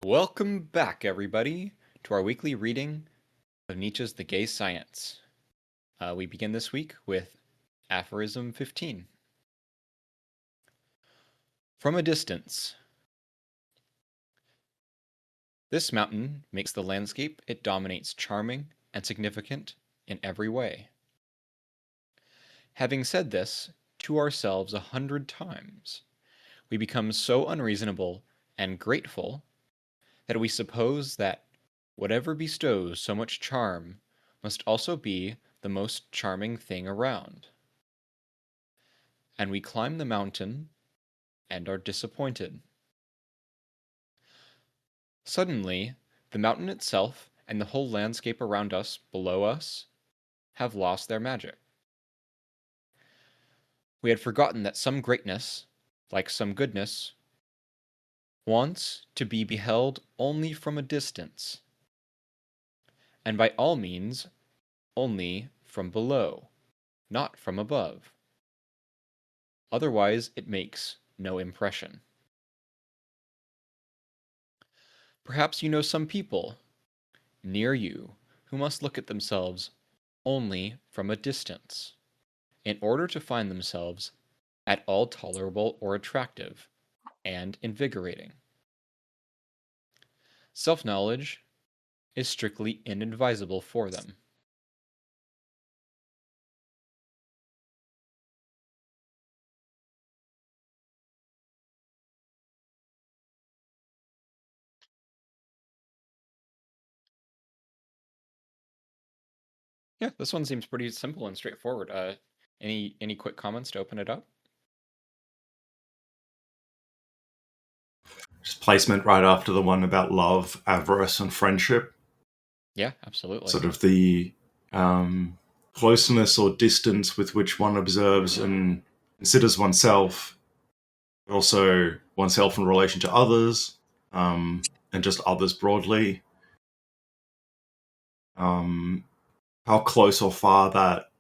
Welcome back, everybody, to our weekly reading of Nietzsche's The Gay Science. We begin this week with aphorism 15. From a distance. This mountain makes the landscape it dominates charming and significant in every way. Having said this to ourselves 100 times, we become so unreasonable and grateful that we suppose that whatever bestows so much charm must also be the most charming thing around. And we climb the mountain and are disappointed. Suddenly, the mountain itself and the whole landscape around us, below us, have lost their magic. We had forgotten that some greatness, like some goodness, wants to be beheld only from a distance, and by all means only from below, not from above. Otherwise it makes no impression. Perhaps you know some people near you who must look at themselves only from a distance in order to find themselves at all tolerable or attractive and invigorating. Self-knowledge is strictly inadvisable for them. Yeah, this one seems pretty simple and straightforward. Any quick comments to open it up? Just placement right after the one about love, avarice, and friendship. Yeah, absolutely. Sort of the closeness or distance with which one observes and considers oneself, but also oneself in relation to others, and just others broadly. Um, how close or far that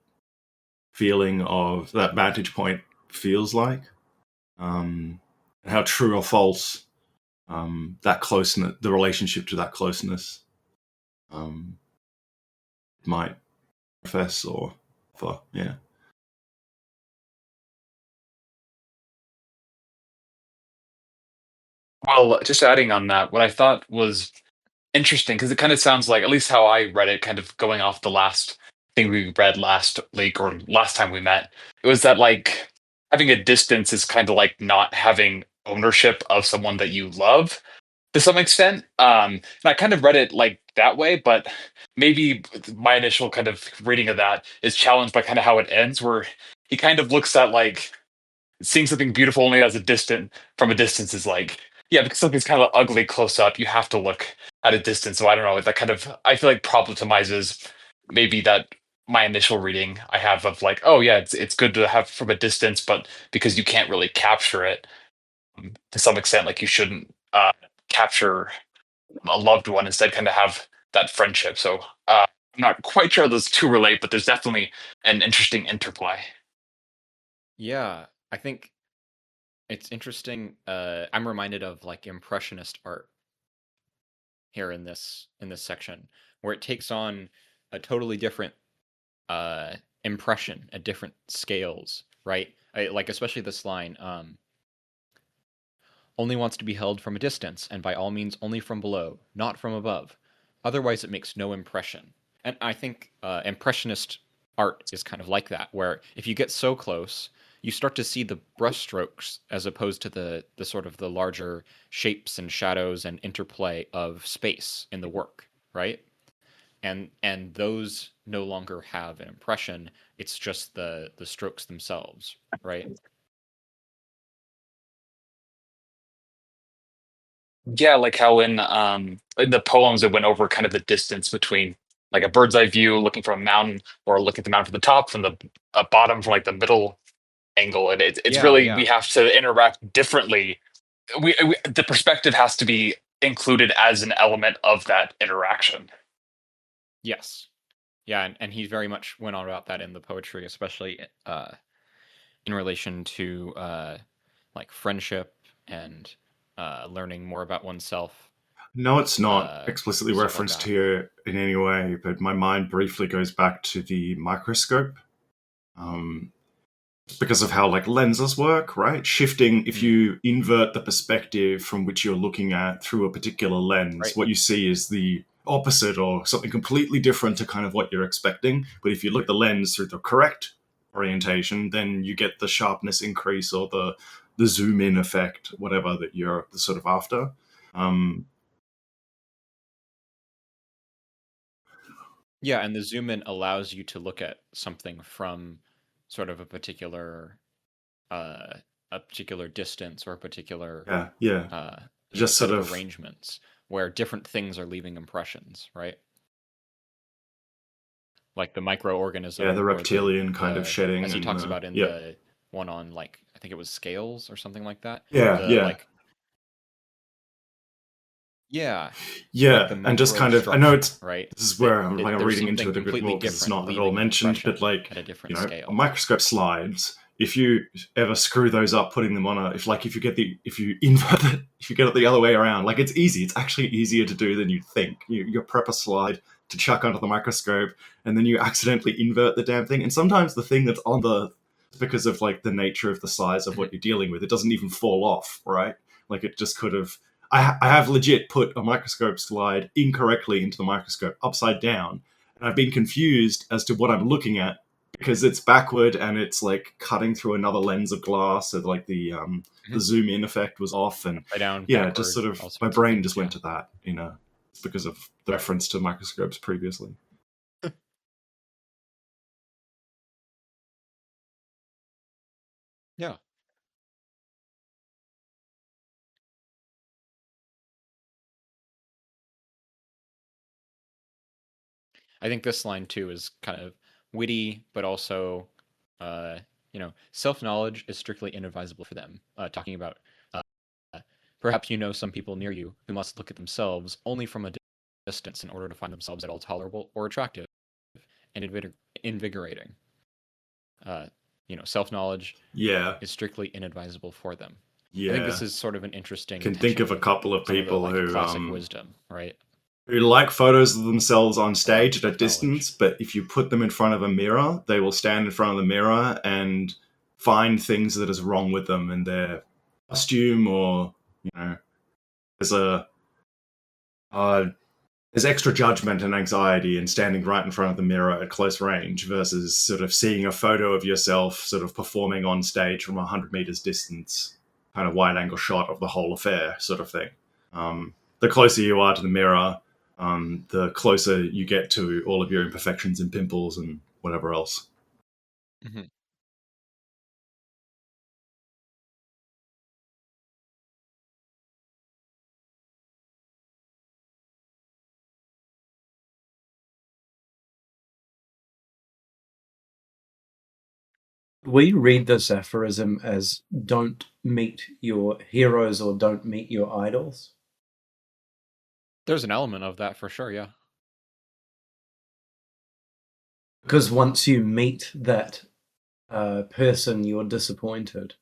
feeling of that vantage point feels like, and how true or false that closeness, the relationship to that closeness, um, might profess or for. Yeah. Well, just adding on that, what I thought was interesting because it kind of sounds like, at least how I read it, kind of going off the last thing we read last week or last time we met, it was that like having a distance is kind of like not having ownership of someone that you love to some extent. And I kind of read it like that way, but maybe my initial kind of reading of that is challenged by kind of how it ends, where he kind of looks at like seeing something beautiful only as a distant from a distance is like, yeah, because something's kind of ugly close up, you have to look at a distance. So I don't know, that kind of, I feel like, problematizes maybe that my initial reading I have of like, oh yeah, it's good to have from a distance, but because you can't really capture it, to some extent, like you shouldn't capture a loved one, instead kind of have that friendship. So I'm not quite sure how those two relate, but there's definitely an interesting interplay. Yeah, I think it's interesting. I'm reminded of like impressionist art here in this section, where it takes on a totally different uh, impression at different scales, right? Like especially this line, only wants to be held from a distance, and by all means only from below, not from above. Otherwise, it makes no impression. And I think impressionist art is kind of like that, where if you get so close, you start to see the brushstrokes as opposed to the sort of the larger shapes and shadows and interplay of space in the work, right? And those no longer have an impression. It's just the strokes themselves, right? Yeah, like how in the poems it went over kind of the distance between like a bird's eye view looking from a mountain, or looking at the mountain from the top, from the bottom, from like the middle angle, and it's Yeah, really, yeah. we have to interact differently. The perspective has to be included as an element of that interaction. Yes. Yeah, and he very much went on about that in the poetry, especially in relation to like friendship and learning more about oneself. No, it's not explicitly stuff like referenced that. here in any way, but my mind briefly goes back to the microscope. Um, because of how like lenses work, right? Shifting, if Mm, you invert the perspective from which you're looking at through a particular lens, right. what you see is the opposite or something completely different to kind of what you're expecting. But if you look at the lens through the correct orientation, then you get the sharpness increase or the zoom in effect, whatever that you're sort of after. Um, Yeah, and the zoom in allows you to look at something from sort of uh, a particular distance or a particular yeah, yeah, uh, just set sort of of arrangements where different things are leaving impressions, right? Like the yeah, the microorganism or reptilian kind of the shedding as he and talks the about in yeah, the one on like I think it was scales or something like that. yeah, The yeah. like yeah, like the Yeah, and just kind of, I know microstructure, it's right? this is That where I'm like I'm there's reading into something it a bit completely more because it's different not at all leaving an mentioned, but impression like at a different you know, scale. microscope slides. If you ever screw those up, putting them on a, if you get the, if you invert it, if you get it the other way around, like it's easy. It's actually easier to do than you'd think. You prep a slide to chuck onto the microscope, and then you accidentally invert the damn thing. And sometimes the thing that's on the, because of like the nature of the size of what Mhm. you're dealing with, it doesn't even fall off, right? Like it just could have, I have legit put a microscope slide incorrectly into the microscope upside down, and I've been confused as to what I'm looking at because it's backward and it's like cutting through another lens of glass, so like the Mhm. zoom in effect was off, and Upside down, yeah, just backward, sort of all my sorts of brain things. just went Yeah, to that, because of the reference to microscopes previously. yeah. I think this line too is kind of witty, but also, uh, self knowledge is strictly inadvisable for them. Talking about uh, perhaps you know some people near you who must look at themselves only from a distance in order to find themselves at all tolerable or attractive and invigorating. Uh, self knowledge Yeah, is strictly inadvisable for them. I think this yeah. is sort of an interesting Can think tension of a with couple of some of the people like classic wisdom, right? who like photos of themselves on Around stage at a self knowledge. distance, but if you put them in front of a mirror, they will stand in front of the mirror and find things that is wrong with them in their costume, or there's a uh, there's extra judgment and anxiety in standing right in front of the mirror at close range versus sort of seeing a photo of yourself sort of performing on stage from 100 meters distance, kind of wide angle shot of the whole affair, sort of thing. The closer you are to the mirror, the closer you get to all of your imperfections and pimples and whatever else. Mhm. We read this aphorism as don't meet your heroes or don't meet your idols. There's an element of that for sure, yeah. Because once you meet that person, you're disappointed.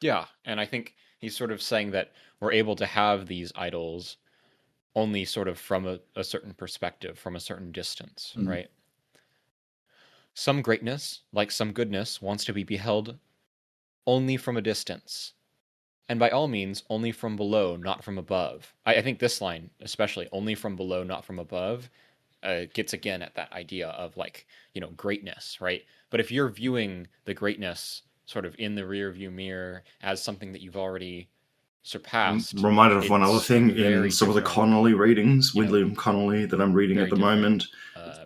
Yeah, and I think he's sort of saying that we're able to have these idols only sort of from a certain perspective, from a certain distance, Mm. right? Some greatness, like some goodness, wants to be beheld only from a distance, and by all means, only from below, not from above. I think this line, especially, only from below, not from above, gets again at that idea of like, greatness, right? But if you're viewing the greatness sort of in the rear view mirror as something that you've already I'm surpassed, reminded of one other it's a thing in very some of the different, Connolly readings, you know, William Connolly, that I'm reading at very the different moment,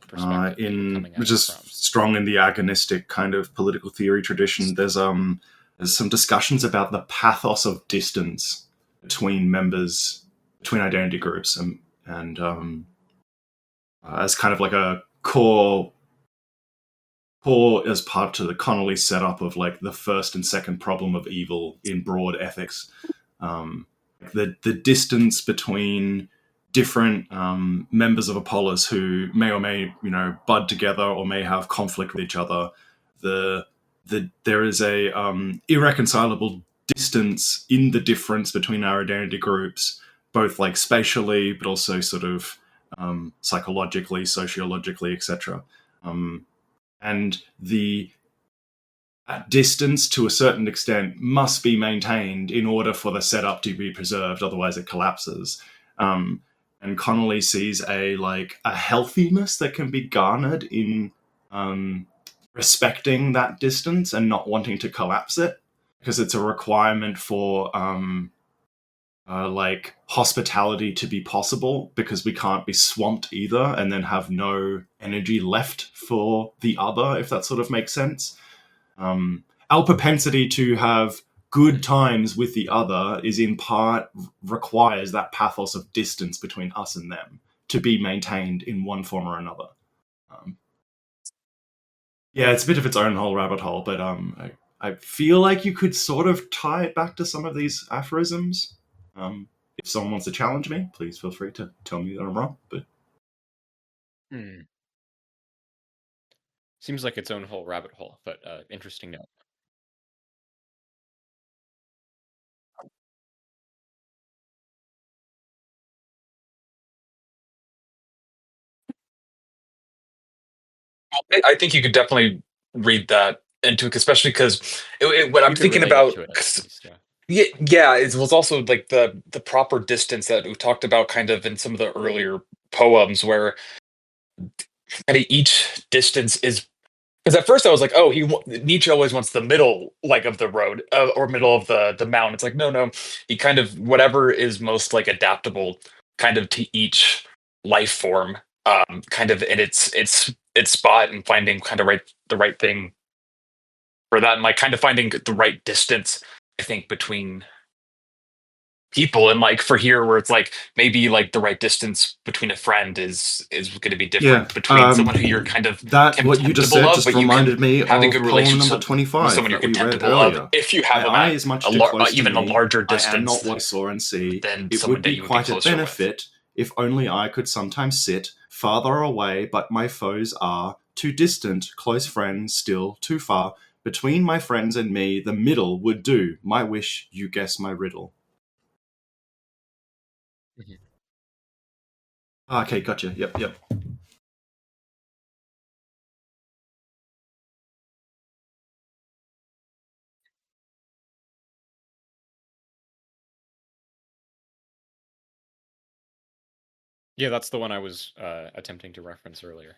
perspective that you're in coming at which it is from. strong in the agonistic kind of political theory tradition. There's some discussions about the pathos of distance between members, between identity groups, and as kind of like a core as part to the Connolly setup of like the first and second problem of evil in broad ethics. Um, the distance between different members of a polis who may or may bud together or may have conflict with each other, the there is a irreconcilable distance in the difference between our identity groups, both like spatially, but also sort of psychologically, sociologically, etc. And the that distance, to a certain extent, must be maintained in order for the setup to be preserved. Otherwise, it collapses. And Connolly sees a healthiness that can be garnered in respecting that distance and not wanting to collapse it, because it's a requirement for hospitality to be possible, because we can't be swamped either and then have no energy left for the other, if that sort of makes sense. Our propensity to have good times with the other is in part requires that pathos of distance between us and them to be maintained in one form or another. Yeah, it's a bit of its own whole rabbit hole, but I feel like you could sort of tie it back to some of these aphorisms. If someone wants to challenge me, please feel free to tell me that I'm wrong. But Seems like its own whole rabbit hole, but interesting note. I think you could definitely read that into it, especially because what I'm You could thinking relate it about. to it at least, yeah. Yeah, it was also like the proper distance that we talked about kind of in some of the earlier poems, where kind of each distance is, because at first I was like, oh, Nietzsche always wants the middle, like, of the road, or middle of the mountain. It's like, no, he kind of whatever is most like adaptable, kind of to each life form, kind of in its spot, and finding kind of the right thing for that, and like kind of finding the right distance, I think, between people. And like for here, where it's like maybe like the right distance between a friend is going to be yeah, different between someone who you're kind of that what you just contemptible said of, just but you can reminded me have a of good poem number relationship with 25 someone you're that we read contemptible of, earlier. if you have My them eye at is much too close to even a me. larger I am distance not what I saw and see. than It someone would that be you would be quite a closer with. benefit if only I could sometimes sit farther away, but my foes are too distant, close friends still too far. Between my friends and me, the middle would do. My wish, you guess my riddle. Mhm. Okay, gotcha. Yep. Yeah, that's the one I was attempting to reference earlier.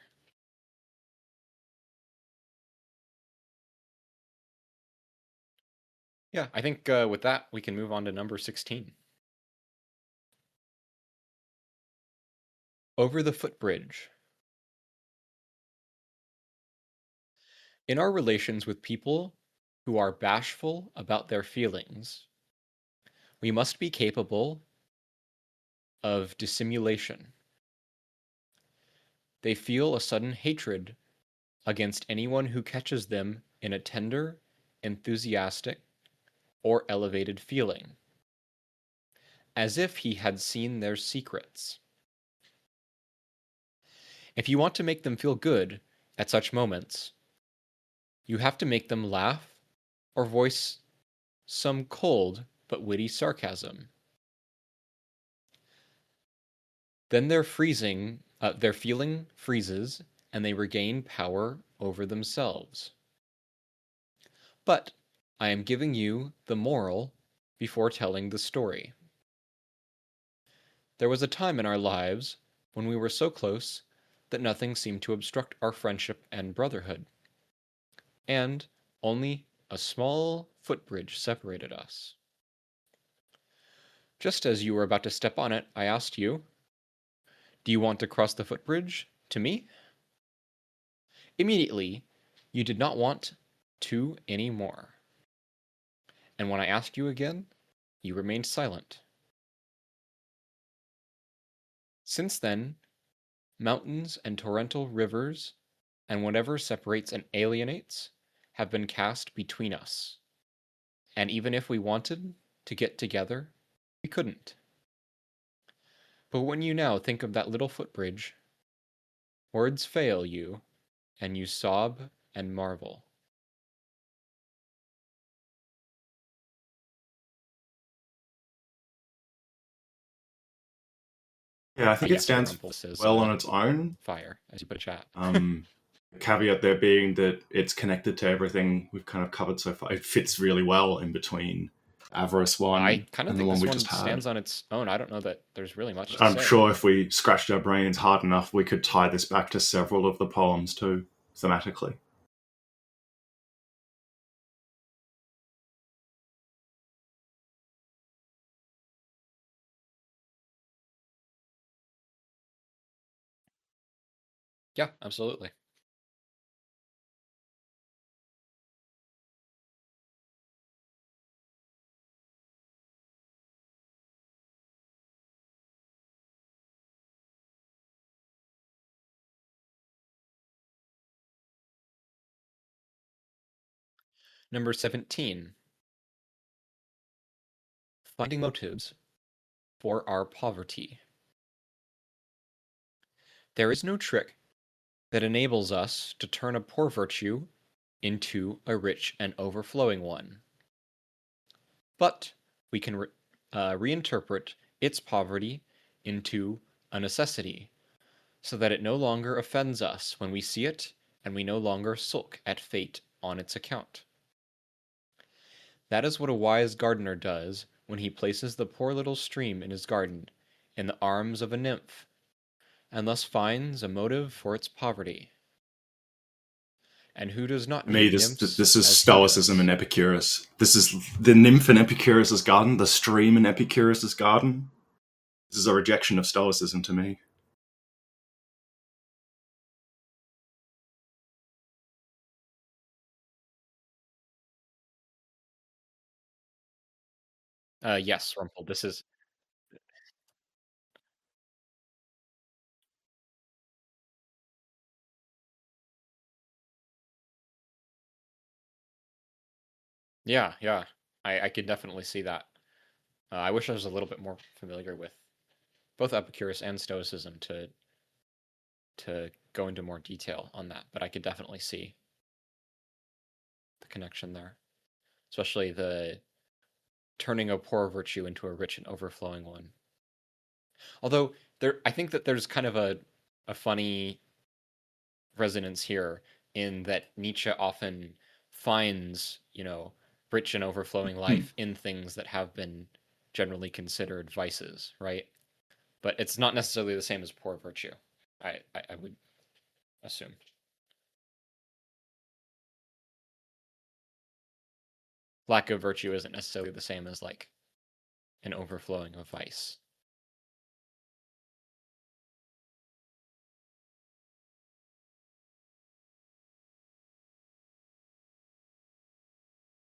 Yeah, I think with that, we can move on to number 16. Over the footbridge. In our relations with people who are bashful about their feelings, we must be capable of dissimulation. They feel a sudden hatred against anyone who catches them in a tender, enthusiastic, or elevated feeling, as if he had seen their secrets. If you want to make them feel good at such moments, you have to make them laugh or voice some cold but witty sarcasm. Then their feeling freezes, and they regain power over themselves. But I am giving you the moral before telling the story. There was a time in our lives when we were so close that nothing seemed to obstruct our friendship and brotherhood, and only a small footbridge separated us. Just as you were about to step on it, I asked you, "Do you want to cross the footbridge to me?" Immediately, you did not want to any more. And when I asked you again, you remained silent. Since then, mountains and torrential rivers and whatever separates and alienates have been cast between us. And even if we wanted to get together, we couldn't. But when you now think of that little footbridge, words fail you, and you sob and marvel. Yeah, I think it yes, stands Rumpel, this is well on its own. fire, as you put in chat. Caveat there being that it's connected to everything we've kind of covered so far. It fits really well in between Avarice I one kind of and the think one this we one just had. stands on its own. I don't know that there's really much to I'm say. sure if we scratched our brains hard enough, we could tie this back to several of the poems too, thematically. Yeah, absolutely. Number 17. Finding motives for our poverty. There is no trick that enables us to turn a poor virtue into a rich and overflowing one. But we can reinterpret its poverty into a necessity, so that it no longer offends us when we see it, and we no longer sulk at fate on its account. That is what a wise gardener does when he places the poor little stream in his garden in the arms of a nymph, and thus finds a motive for its poverty. And who does not To me, need this nymphs this is as he Stoicism does? and Epicurus. This is the nymph in Epicurus's garden, the stream in Epicurus's garden. This is a rejection of Stoicism to me. Yes, Rumpel, this is... Yeah, yeah. I could definitely see that. I wish I was a little bit more familiar with both Epicurus and Stoicism to go into more detail on that, but I could definitely see the connection there, especially the turning a poor virtue into a rich and overflowing one. Although I think that there's kind of a funny resonance here in that Nietzsche often finds, rich and overflowing life in things that have been generally considered vices, right? But it's not necessarily the same as poor virtue. I would assume. Lack of virtue isn't necessarily the same as like an overflowing of vice.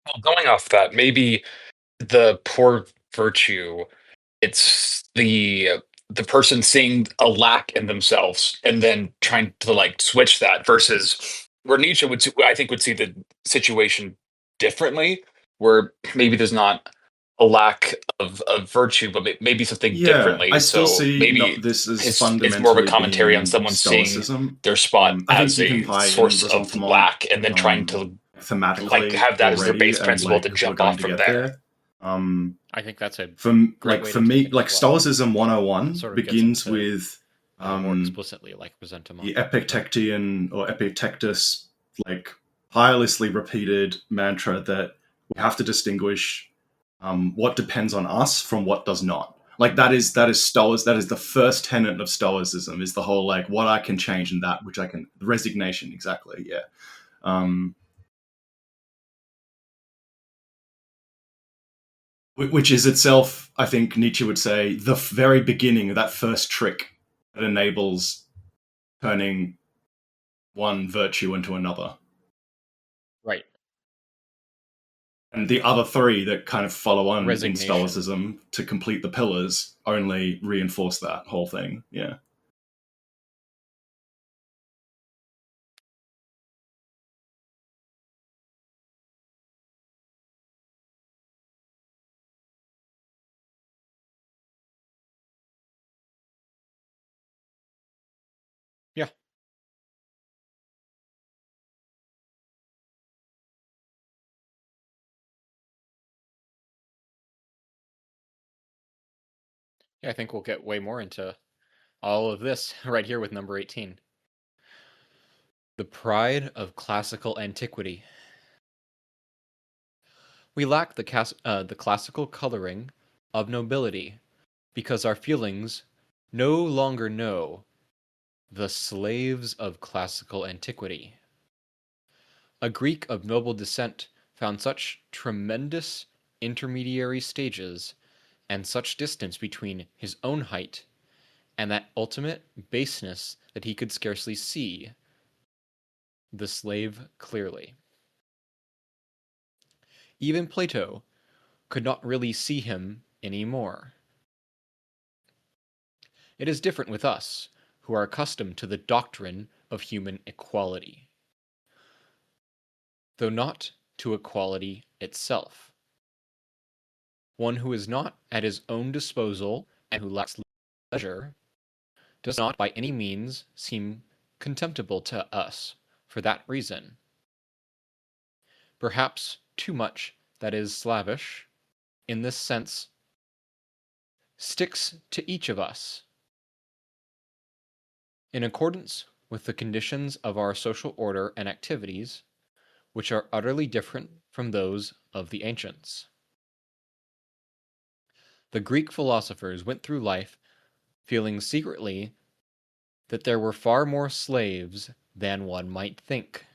Well, going off that, maybe the poor virtue, it's the person seeing a lack in themselves and then trying to like switch that versus where Nietzsche I think would see the situation differently, where maybe there's not a lack of virtue, but maybe something Yeah, I differently. still So see not maybe this as it's more of a fundamentally commentary on being someone seeing Stoicism. their spot I think as you can a tie in source of resentment lack and then trying to like thematically have that as their already, base and principle like to we're jump going off to from get there. there. Um, I think that's a for great way for to take me, it like as well. Stoicism It 101 sort of gets begins into with more explicitly like resentment. the Epictetian or Epictetus like tirelessly repeated mantra that we have to distinguish what depends on us from what does not. Like that is Stoic. That is the first tenet of Stoicism. Is the whole like what I can change and that which I can resignation. Exactly. Yeah. Which is itself, I think Nietzsche would say, the very beginning of that first trick that enables turning one virtue into another. Right. And the other three that kind of follow on in Resignation. Stoicism to complete the pillars only reinforce that whole thing. Yeah. Yeah. Yeah, I think we'll get way more into all of this right here with number 18. The pride of classical antiquity. We lack the classical coloring of nobility because our feelings no longer know the slaves of classical antiquity. A Greek of noble descent found such tremendous intermediary stages and such distance between his own height and that ultimate baseness that he could scarcely see the slave clearly. Even Plato could not really see him any more. It is different with us, who are accustomed to the doctrine of human equality, though not to equality itself. One who is not at his own disposal and who lacks leisure does not by any means seem contemptible to us for that reason. Perhaps too much that is slavish, in this sense, sticks to each of us. In accordance with the conditions of our social order and activities, which are utterly different from those of the ancients. The Greek philosophers went through life feeling secretly that there were far more slaves than one might think,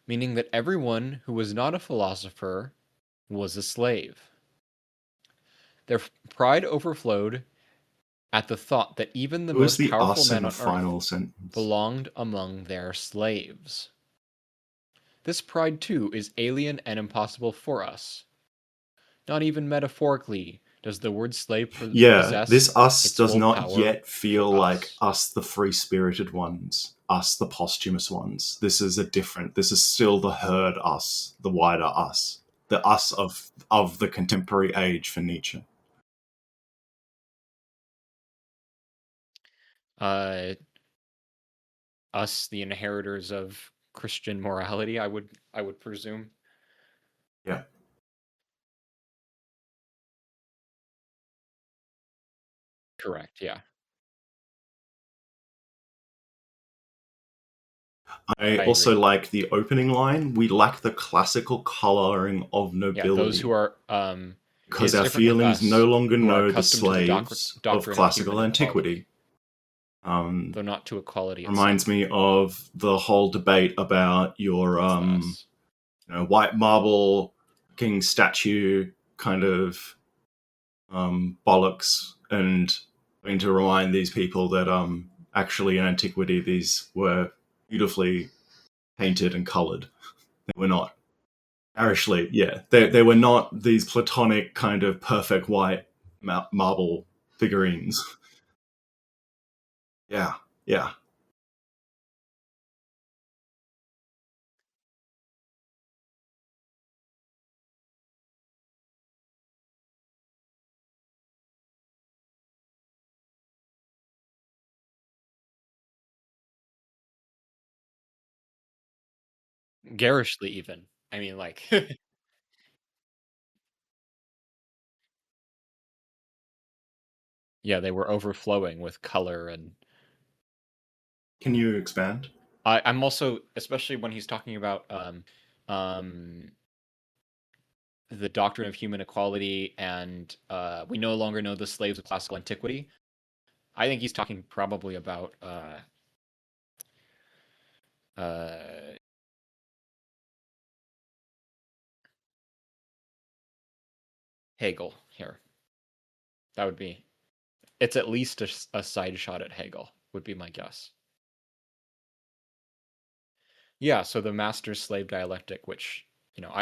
meaning that everyone who was not a philosopher was a slave. Their pride overflowed at the thought that even the Who is most the powerful us in men the on earth final sentence? belonged among their slaves. This pride, too, is alien and impossible for us. Not even metaphorically does the word slave Yeah, possess this us its does full not power yet feel for like us. us, the free-spirited ones, us, the posthumous ones. This is still the herd us, the wider us, the us of the contemporary age for Nietzsche. Uh, us, the inheritors of Christian morality, I would presume. Yeah. Correct. Yeah. I I also agree. like the opening line. We lack the classical coloring of Yeah, those nobility who are because is our different with feelings no us longer who are know the accustomed to the slaves of doctrine of human classical equality, antiquity. though not to equality Reminds itself. me of the whole debate about your That's the us. white marble king statue kind of bollocks, and going to remind these people that actually in antiquity these were beautifully painted and coloured. They were not garishly, yeah. They were not these platonic kind of perfect white marble figurines. Yeah, yeah. Garishly even. I mean, like, yeah, they were overflowing with color, and Can you expand? I'm also, especially when he's talking about um, the doctrine of human equality, and we no longer know the slaves of classical antiquity. I think he's talking probably about uh, Hegel here. That would be. It's at least a side shot at Hegel, would be my guess. Yeah, so the master-slave dialectic, which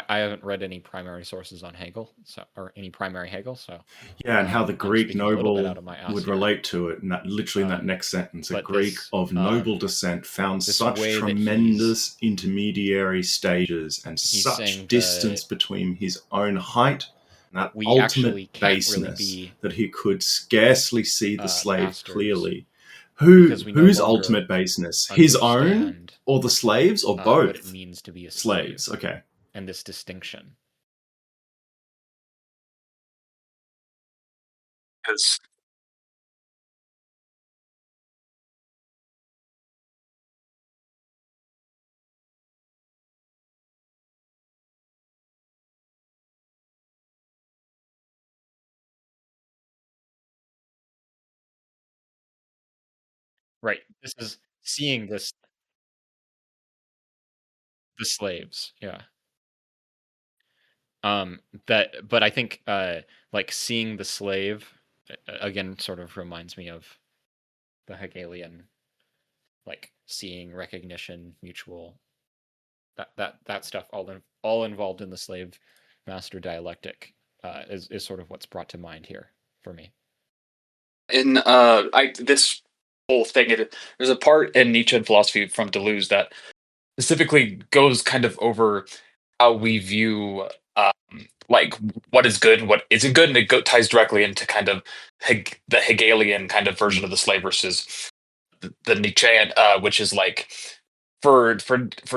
I haven't read any primary sources on Hegel, so or any primary Hegel, so Yeah, and how the I'm Greek speaking a little bit out noble of my ass would here. relate to it, and that literally in that next sentence, a But Greek of noble descent found this such way that tremendous intermediary stages and he's such saying distance that between his own height and that we ultimate actually can't really baseness be that he could scarcely see the slave masters clearly. because we no Whose longer ultimate baseness? His own, understand or the slaves, or what it both? means to be a slave Slaves. Okay. and this distinction. Because Right. This is seeing the slaves. Yeah. But I think like seeing the slave again sort of reminds me of the Hegelian like seeing, recognition, mutual that stuff all involved in the slave master dialectic is sort of what's brought to mind here for me. In I this whole thing, there's a part in Nietzsche and philosophy from Deleuze that specifically goes kind of over how we view like what is good, what isn't good, and ties directly into kind of the Hegelian kind of version of the slave versus the Nietzschean, which is like for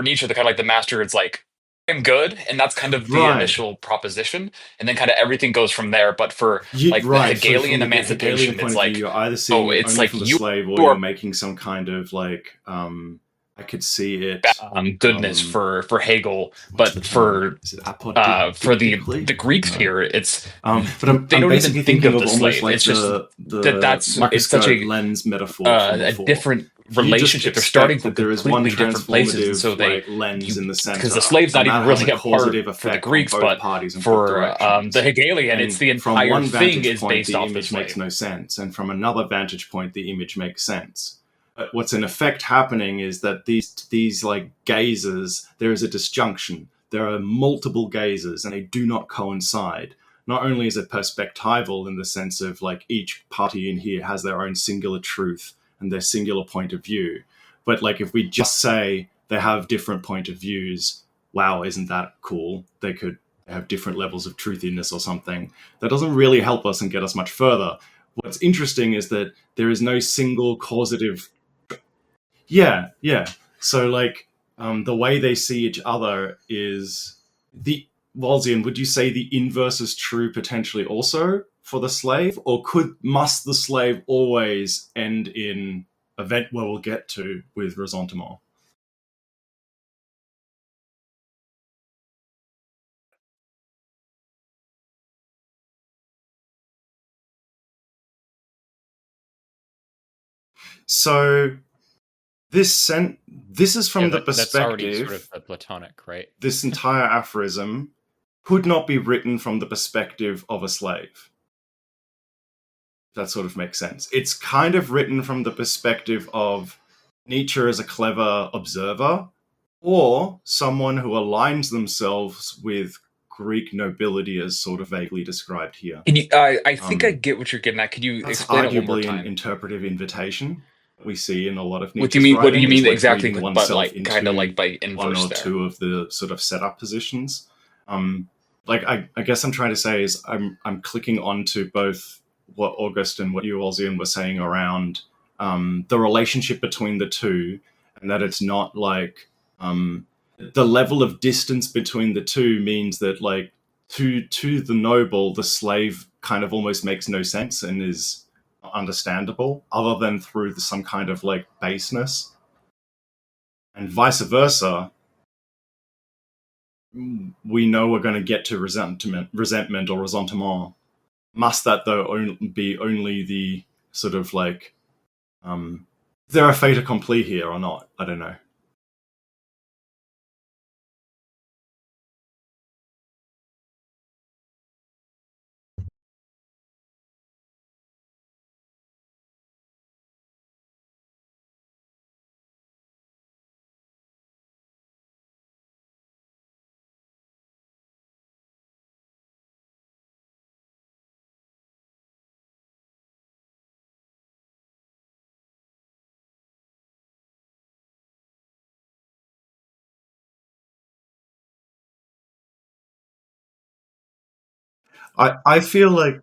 Nietzsche, the kind of like the master, it's like I'm good, and that's kind of the Right. initial proposition, and then kind of everything goes from there. But for like the Right. So from Hegelian the Hegelian emancipation, point it's of view, like, you're either oh, seeing it it's only like from the you slave, or you're are making some kind of like I could see it. goodness for Hegel, What's the but term? Is it for apodictically? the Greeks No. here, it's But they I'm don't even basically think thinking of of the almost slave. like It's just the it's such microscope lens metaphor from a before. different You just relationship. They're starting expect from that there is one completely different places, and so transformative like lens in the because center, the slave's not and even that has really a a part causative for the effect on Greeks, both but parties in both for the directions. Hegelian, it's And the from entire one thing vantage is point, based the off the image makes slave. no sense, and from another vantage point, the image makes sense. But what's in effect happening is that these like gazes, there is a disjunction. There are multiple gazes, and they do not coincide. Not only is it perspectival in the sense of like each party in here has their own singular truth and their singular point of view, but like if we just say they have different point of views, wow, isn't that cool? They could have different levels of truthiness or something. That doesn't really help us and get us much further. What's interesting is that there is no single causative. Yeah, yeah. So like the way they see each other is the Walzian. Would you say the inverse is true potentially also for the slave, or must the slave always end in event where we'll get to with ressentiment? So this is Yeah, from the that's already sort of perspective. the Platonic, right? This entire aphorism could not be written from the perspective of a slave. That sort of makes sense. It's kind of written from the perspective of Nietzsche as a clever observer, or someone who aligns themselves with Greek nobility, as sort of vaguely described here. Can you? I think I Um, get what you're getting at. Can you that's explain it one more arguably an time? interpretive invitation we see in a lot of What do you Nietzsche's mean? What do you writing. Is mean like exactly? reading But oneself like kind of into like by one inverse or there. two of the sort of setup positions. Like I guess I'm trying to say is I'm clicking onto both what August and what you, Olzian, were saying around the relationship between the two, and that it's not like the level of distance between the two means that like to the noble, the slave kind of almost makes no sense and is understandable, other than through some kind of like baseness, and vice versa. We know we're going to get to resentment or ressentiment. Must that though be only the sort of like, is there a fait accompli here or not? I don't know. I feel like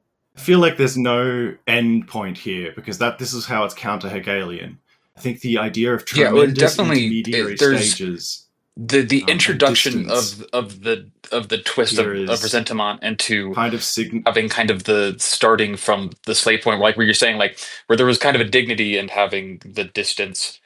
there's no end point here because this is how it's counter Hegelian. I think the idea of Yeah, well, tremendous definitely. intermediary There's stages the and introduction distance of the twist here of is resentment into kind of having kind of the starting from the slave point, like where you're saying like where there was kind of a dignity in having the distance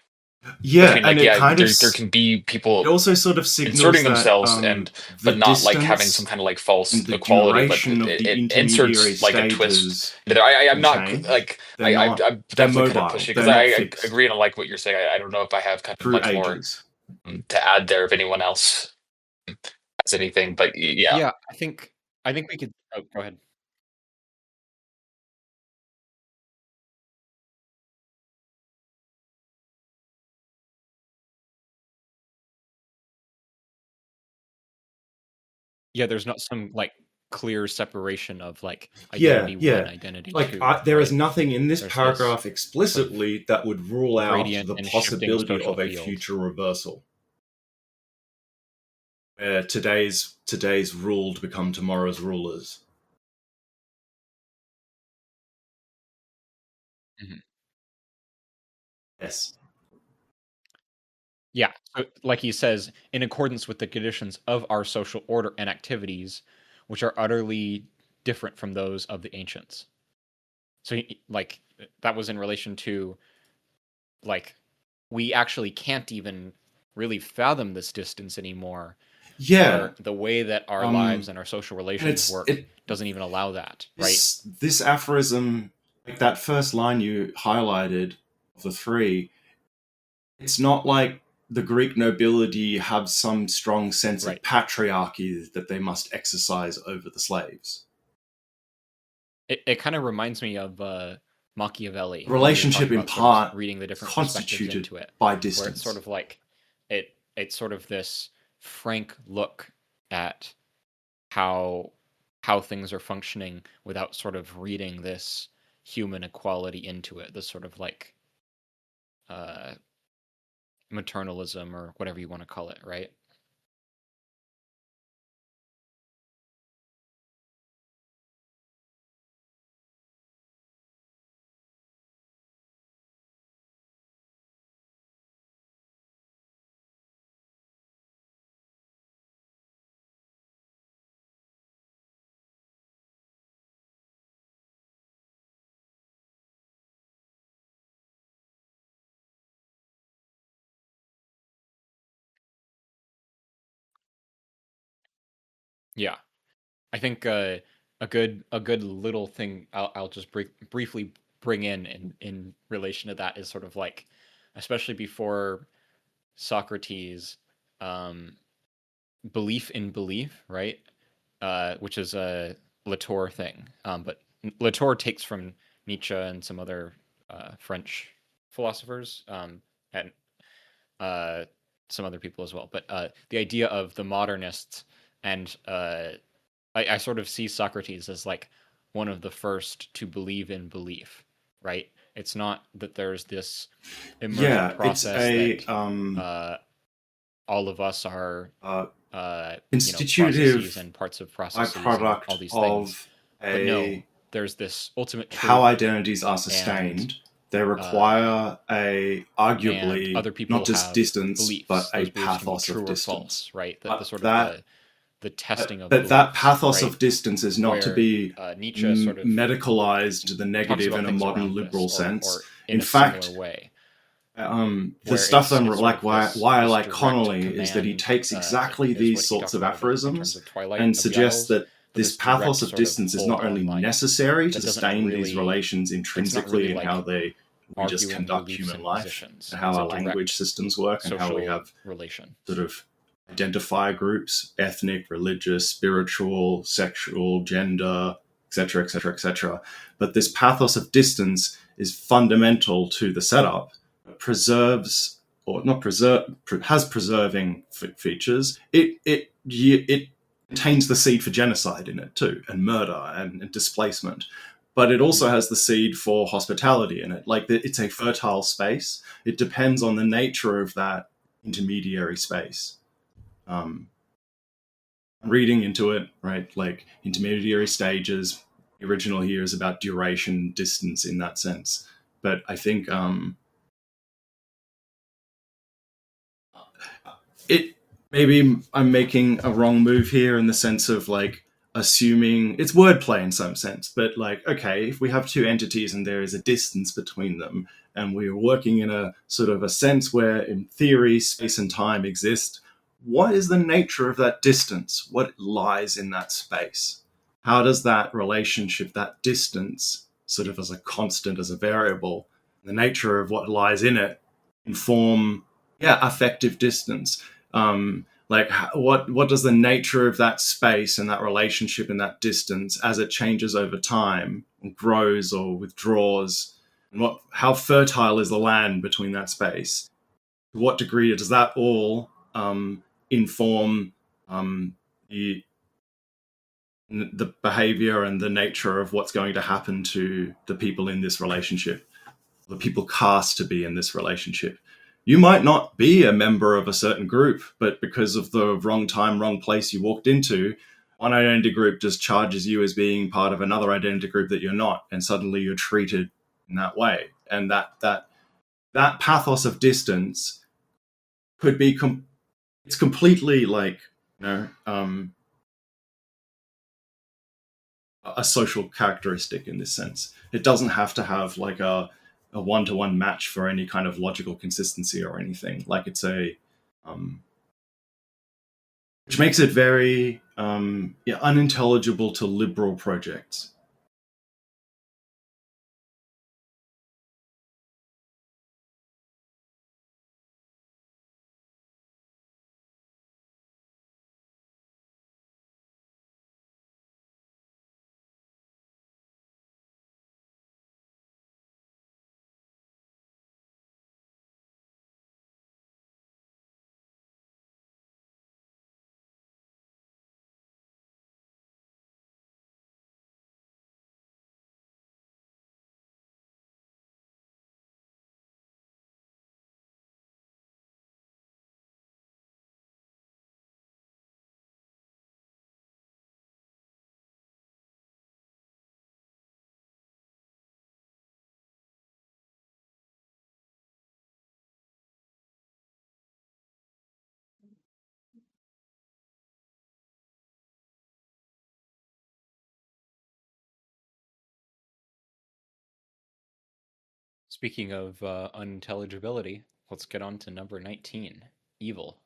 Yeah, between and like, it yeah, kind of there can be it people also sort of signals inserting that themselves and the but not like having some distance kind of like false and the equality, but duration of the it intermediary inserts like a twist stages into there. I'm can not change. like They're not, I'm they're definitely kind of mobile, pushing because they're not I fixed agree and I like what you're saying. I don't know if I have kind of through much more ages. to add there if anyone else has anything, but yeah. Yeah, I think we could. Oh, go ahead. Yeah, there's not some like clear separation of like Yeah, identity one, yeah. identity Like, two, there is right? nothing in this There's this paragraph sort of explicitly that would rule out gradient the and shifting possibility social of a field. future reversal, where today's ruled become tomorrow's rulers. Mhm. Yes. Yeah, so like he says, in accordance with the conditions of our social order and activities, which are utterly different from those of the ancients. So, like, that was in relation to, like, we actually can't even really fathom this distance anymore, Yeah. where the way that our lives and our social relations work doesn't even allow that, right? This aphorism, like that first line you highlighted of the three, it's not like the Greek nobility have some strong sense of Right. patriarchy that they must exercise over the slaves. It kind of reminds me of Machiavelli. When we were Relationship talking in about sort of part reading the is different perspectives constituted into it, by where it's distance. sort of like it's sort of this frank look at how things are functioning without sort of reading this human equality into it, this sort of like uh maternalism or whatever you want to call it, right? Yeah. I think a good little thing I'll just briefly bring in relation to that is sort of like, especially before Socrates, um, belief in belief, right? Which is a Latour thing, but Latour takes from Nietzsche and some other French philosophers, and uh, some other people as well. But the idea of the modernists and I sort of see Socrates as like one of the first to believe in belief, right? It's not that there's this emergent It's process a that all of us are processes constitutive and parts of processes and all byproduct these things. of But no, there's this ultimate how truth, identities are and sustained. They require and arguably other people not just have distance, but beliefs. a Those beliefs can be pathos of true or distance. false, right? The But sort of that the testing of but that beliefs, pathos right? of distance is not to Where be Nietzsche sort of medicalized to the talks negative about in a things modern around liberal this, sense. or in In a similar fact, way, the where stuff that I'm it's sort like of why this I this like direct Connolly is that he command, takes exactly is these what he sorts talks of about in terms aphorisms of Twilight and of the suggests Isles, that but this this direct pathos of sort of distance is hold not only on like necessary to that doesn't sustain these really, relations it's not really intrinsically in how like we just arguing conduct beliefs human and life positions. and how It's a our language direct systems work and how we social have relation. sort of identify groups, ethnic, religious, spiritual, sexual, gender, etc., etc., etc. But this pathos of distance is fundamental to the setup. It preserves, or not preserve, has preserving features. It contains the seed for genocide in it too, and murder and displacement. But it also has the seed for hospitality in it. Like it's a fertile space. It depends on the nature of that intermediary space. Um, Reading into it, right? Like intermediary stages. The original here is about duration, distance in that sense. But I think it maybe I'm making a wrong move here in the sense of like assuming it's wordplay in some sense, but like okay, if we have two entities and there is a distance between them, and we're working in a sort of a sense where, in theory, space and time exist, what is the nature of that distance? What lies in that space? How does that relationship, that distance, sort of as a constant, as a variable, the nature of what lies in it, inform, affective distance? Like what does the nature of that space and that relationship and that distance, as it changes over time and grows or withdraws, and how fertile is the land between that space? To what degree does that all inform the behavior and the nature of what's going to happen to the people in this relationship, the people cast to be in this relationship? You might not be a member of a certain group, but because of the wrong time, wrong place you walked into, one identity group just charges you as being part of another identity group that you're not, and suddenly you're treated in that way. And that pathos of distance could be it's completely like, a social characteristic in this sense. It doesn't have to have like a one-to-one match for any kind of logical consistency or anything. Like it's which makes it very unintelligible to liberal projects. Speaking of unintelligibility, let's get on to number 19, evil.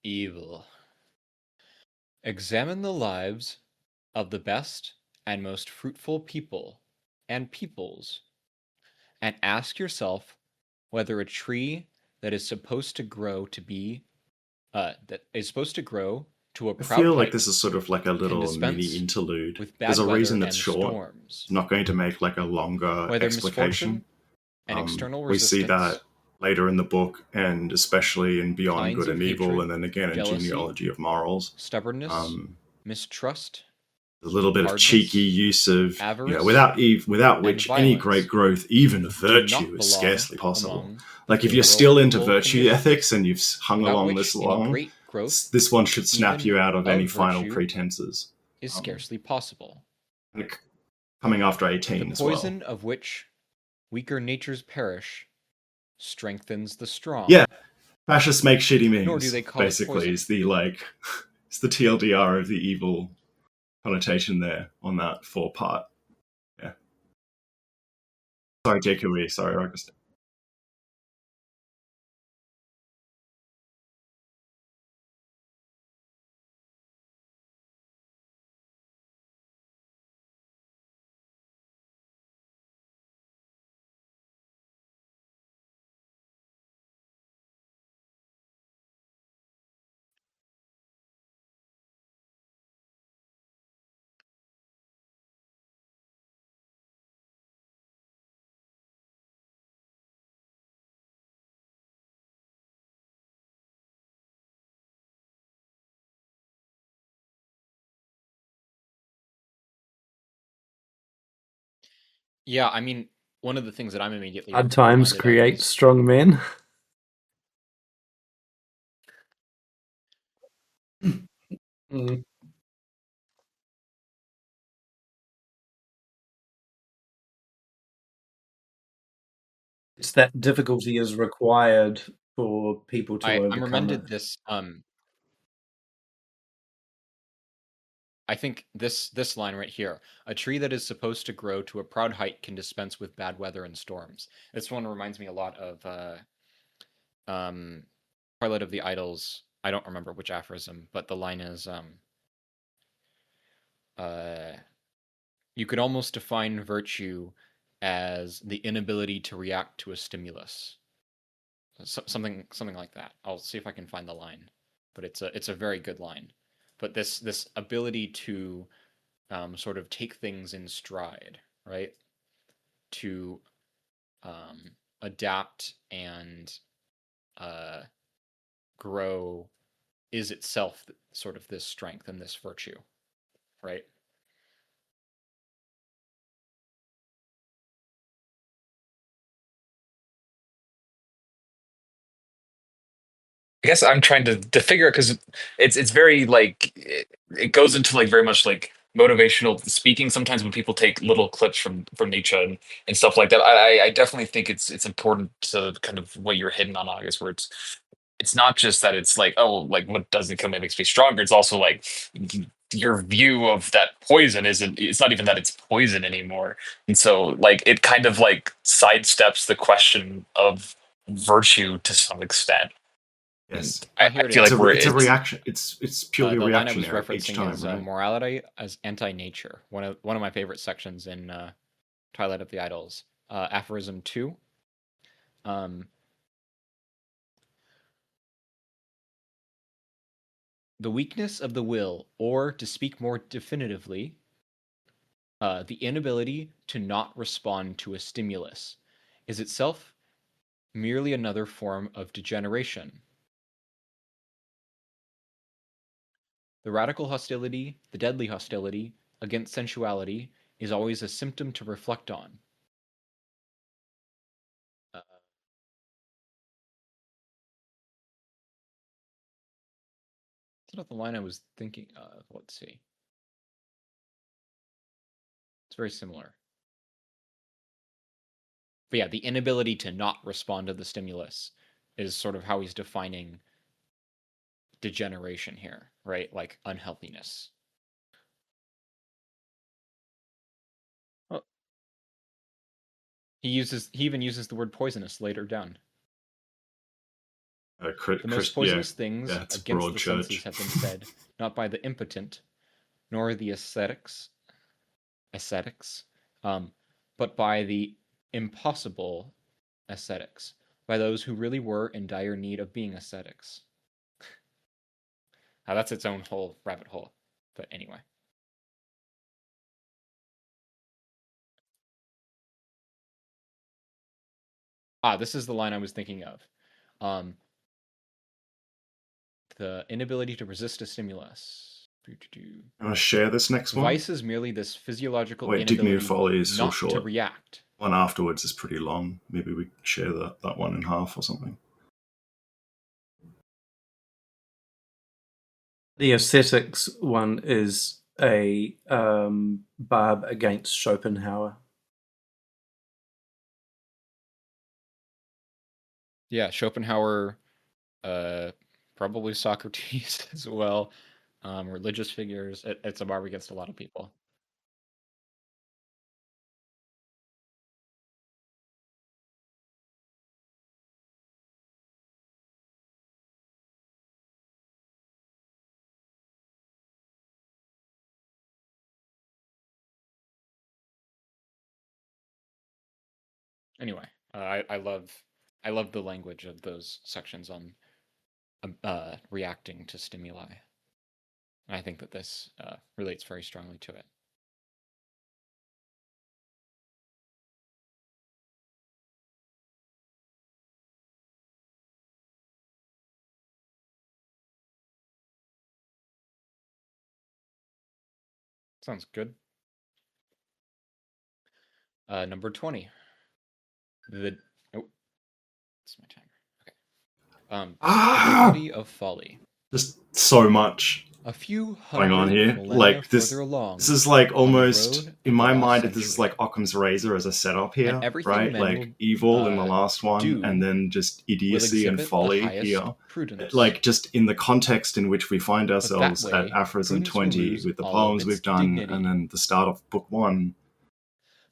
Evil. Examine the lives of the best and most fruitful people and peoples, and ask yourself whether a tree that is supposed to grow to be that is supposed to grow to a I proud feel like height this is sort of like a can little mini dispense interlude. with There's bad a weather reason and it's short. storms. It's not going to make like a longer Whether explication. misfortune and external We see resistance, that later in the book, and especially in Beyond kinds Good of and Evil, hatred, and then again in jealousy, Genealogy of Morals. stubbornness, mistrust, A little bit of hardness, cheeky use of, avarice, without which any violence great growth, even of do virtue, not is belong scarcely possible. among Like the if you're moral still into people virtue condition, ethics and you've hung without along which this any long, great growth, this one should snap even you out of any of final virtue, pretenses. is scarcely possible. Like coming after The 18 as well. poison of which weaker natures perish strengthens the strong. Yeah, fascists make shitty memes. Nor do they call it basically, poison. is the it's the TLDR of the evil connotation there on that 4-part. Yeah. Sorry, JQE. Sorry, August. Yeah, I mean, one of the things that I'm immediately Hard times reminded of create is strong men. Mm. It's that difficulty is required for people to I'm overcome reminded it. this I think this line right here: a tree that is supposed to grow to a proud height can dispense with bad weather and storms. This one reminds me a lot of um, Twilight of the Idols. I don't remember which aphorism, but the line is you could almost define virtue as the inability to react to a stimulus. Something like that. I'll see if I can find the line, but it's a very good line. But this ability to sort of take things in stride, right? To adapt and grow is itself sort of this strength and this virtue, right? I guess I'm trying to figure it because it's very like it goes into like very much like motivational speaking. Sometimes when people take little clips from Nietzsche and stuff like that, I definitely think it's important to kind of what you're hitting on, August, where it's not just that it's like, oh, like what doesn't kill me makes me stronger. It's also like your view of that poison isn't, it's not even that it's poison anymore. And so like it kind of like sidesteps the question of virtue to some extent. Yes. Here I it feel is. like we're It's a reaction. It's purely The line I was reactionary each referencing time, is right? morality as anti-nature. One of my favorite sections in Twilight of the Idols. Aphorism 2. The weakness of the will, or to speak more definitively, the inability to not respond to a stimulus, is itself merely another form of degeneration. The radical hostility, the deadly hostility against sensuality is always a symptom to reflect on. That's not the line I was thinking of. Let's see. It's very similar. But yeah, the inability to not respond to the stimulus is sort of how he's defining degeneration here, right? Like unhealthiness. Well, he even uses the word poisonous later down. The most poisonous things it's against the Broadchurch. senses have been said, not by the impotent, nor the ascetics, but by the impossible ascetics, by those who really were in dire need of being ascetics. Now that's its own whole rabbit hole, but anyway. This is the line I was thinking of. The inability to resist a stimulus. You want to share this next one? Vice is merely this physiological Wait, Dignity of inability Folly is so not short. to react. One afterwards is pretty long. Maybe we share that one in half or something. The ascetics one is a barb against Schopenhauer. Yeah, Schopenhauer, probably Socrates as well. Religious figures. It's a barb against a lot of people. Anyway, I love the language of those sections on reacting to stimuli. And I think that this relates very strongly to it. Sounds good. Number 20. The it's my timer. Okay. The dignity of folly. Just so much. A few going on hundred here. millennia Like this, further along, this is like on the almost road in of the my lost mind. This is century, like Occam's razor as a setup and here, everything right? men Like evil in the last one, do and then just will idiocy and exhibit the folly highest here. prudence. Like just in the context in which we find But that ourselves at way, Aphorism prudence will 20 lose with the all of poems its we've done, dignity. and then the start of book 1.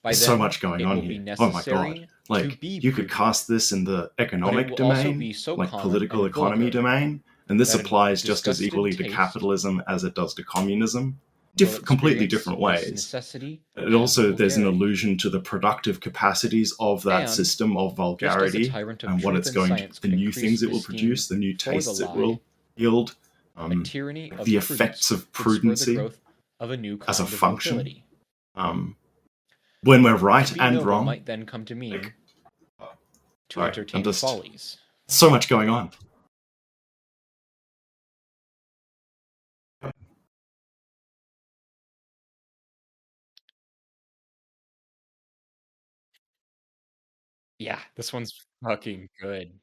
By There's so then, much going it on will be here. Oh my god! necessary to Like be you could prudent, cast this in the but it economic will also domain, be so like common political and economy vulgar domain, and this that an applies just as disgusted equally to taste capitalism as it does to communism. will Completely experience different this ways. necessity And as also, there's an vulgarity. allusion to the productive capacities of that And system of just as the vulgarity tyrant of and what truth it's and going to, science the could new increase things it will esteem produce, the new for the tastes it lie, will yield, a tyranny of the prudence effects of could spur the prudency growth of a new as a kind of function. nobility. When we're To right be and noble wrong, might then come to mean like, to sorry, I'm entertain just follies. so much going on. Yeah, this one's fucking good.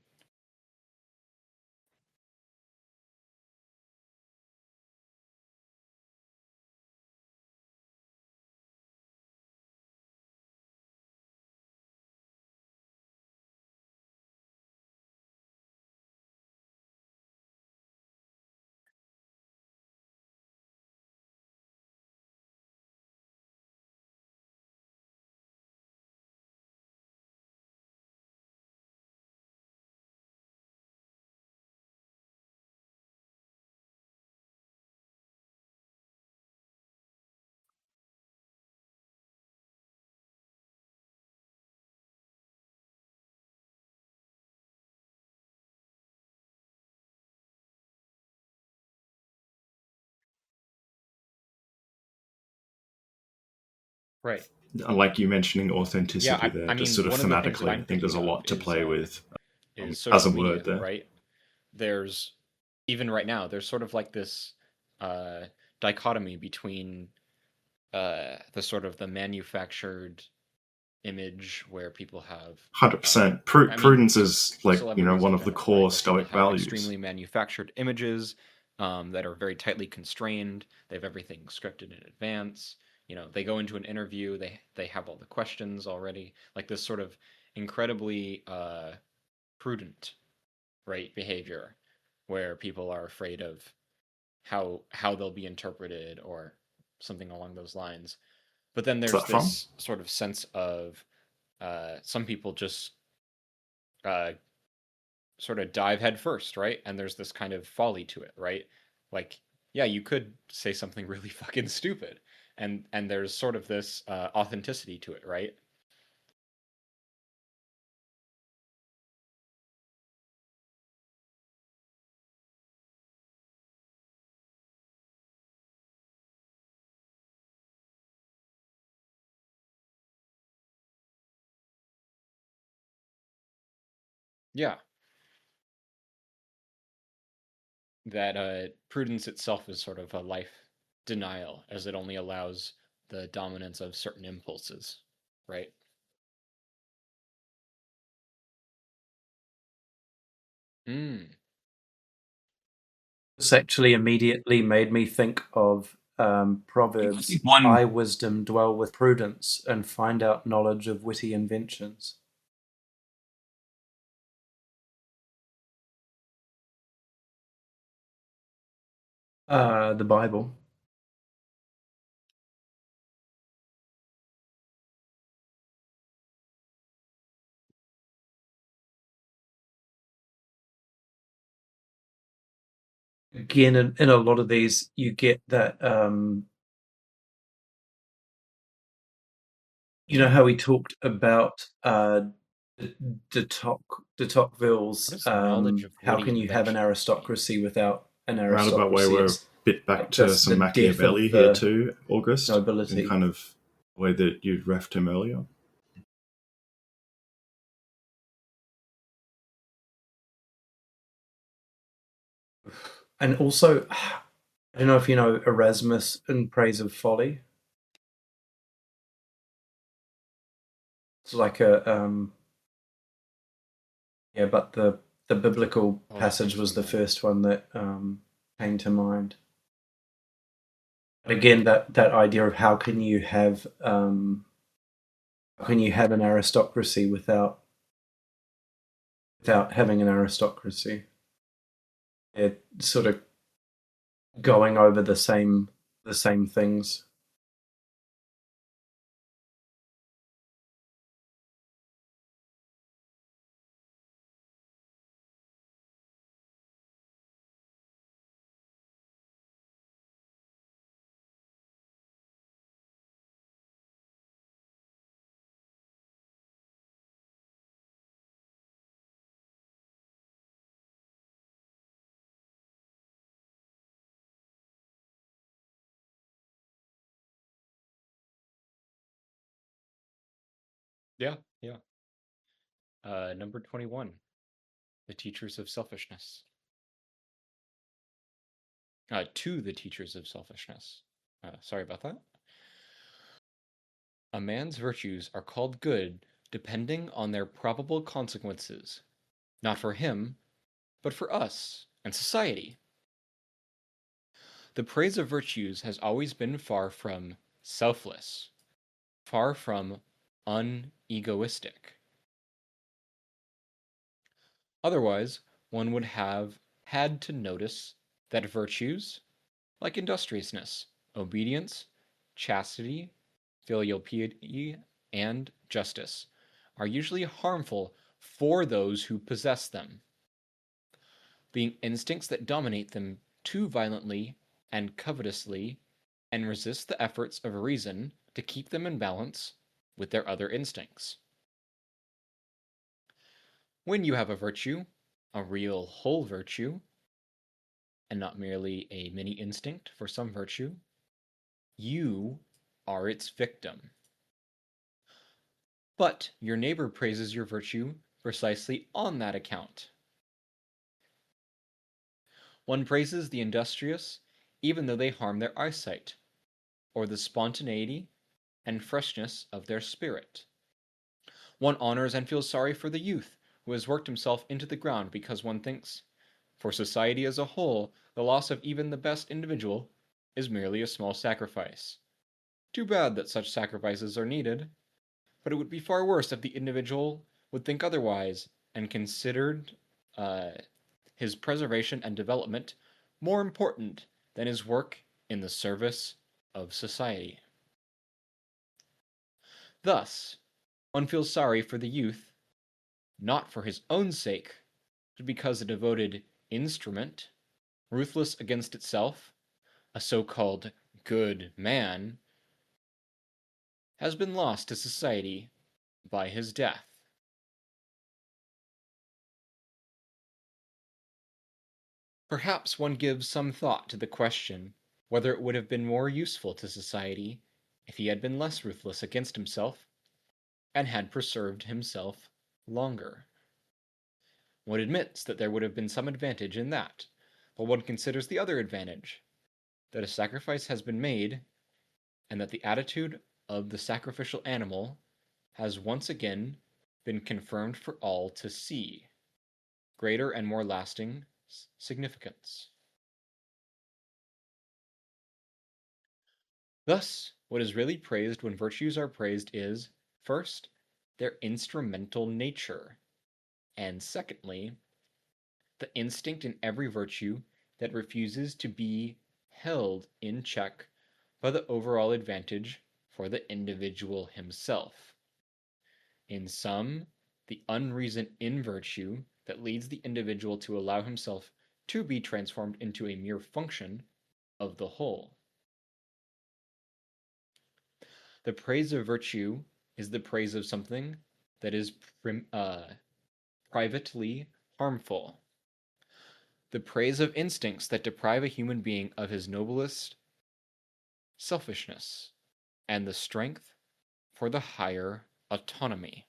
Right. Like you mentioning authenticity Yeah, there, I just mean, sort of one of the things that thematically, I I'm think there's a thinking of lot to play with is as a social word media, there. right? There's even right now, there's sort of like this dichotomy between the sort of the manufactured image where people have 100%. I mean, Prudence is like, celebrities one in of the general, core right? Where people Stoic have values. extremely manufactured images that are very tightly constrained. They have everything scripted in advance. You know, they go into an interview, they have all the questions already. Like this sort of incredibly prudent, right, behavior, where people are afraid of how they'll be interpreted or something along those lines. But then Where's there's that from? this sort of sense of some people just uh, sort of dive head first, right? And there's this kind of folly to it, right? Like, yeah, you could say something really fucking stupid, and there's sort of this authenticity to it, right? Yeah, that prudence itself is sort of a life denial, as it only allows the dominance of certain impulses, right? Hmm. This actually immediately made me think of Proverbs. One, I, wisdom, dwell with prudence and find out knowledge of witty inventions. The Bible. Again, in a lot of these, you get that. You know how we talked about de What Tocqueville's is knowledge of how witty can you have an inventions mean? aristocracy without an Roundabout way, aristocracy? we're a It's bit back like to this, the some death of Machiavelli here the too, August, in nobility. kind of the way that you'd refed him earlier. And also, I don't know if you know Erasmus in Praise of Folly. It's like a yeah, but the biblical Oh, that passage sounds was the familiar. first one that came to mind. Again, that idea of how can you have an aristocracy without having an aristocracy? It sort of going over the same things. Yeah, yeah. Number 21, the teachers of selfishness. To the teachers of selfishness. Sorry about that. A man's virtues are called good depending on their probable consequences, not for him, but for us and society. The praise of virtues has always been far from selfless, far from unegoistic. Otherwise, one would have had to notice that virtues, like industriousness, obedience, chastity, filial piety, and justice, are usually harmful for those who possess them, being instincts that dominate them too violently and covetously and resist the efforts of reason to keep them in balance with their other instincts. When you have a virtue, a real whole virtue, and not merely a mini instinct for some virtue, you are its victim. But your neighbor praises your virtue precisely on that account. One praises the industrious even though they harm their eyesight, or the spontaneity and freshness of their spirit. One honors and feels sorry for the youth who has worked himself into the ground because one thinks, for society as a whole, the loss of even the best individual is merely a small sacrifice. Too bad that such sacrifices are needed, but it would be far worse if the individual would think otherwise and considered his preservation and development more important than his work in the service of society. Thus, one feels sorry for the youth, not for his own sake, but because a devoted instrument, ruthless against itself, a so called good man, has been lost to society by his death. Perhaps one gives some thought to the question whether it would have been more useful to society if he had been less ruthless against himself and had preserved himself longer. One admits that there would have been some advantage in that, but one considers the other advantage, that a sacrifice has been made, and that the attitude of the sacrificial animal has once again been confirmed for all to see, greater and more lasting significance. Thus, what is really praised when virtues are praised is, first, their instrumental nature, and secondly, the instinct in every virtue that refuses to be held in check by the overall advantage for the individual himself. In sum, the unreason in virtue that leads the individual to allow himself to be transformed into a mere function of the whole. The praise of virtue is the praise of something that is privately harmful. The praise of instincts that deprive a human being of his noblest selfishness and the strength for the higher autonomy.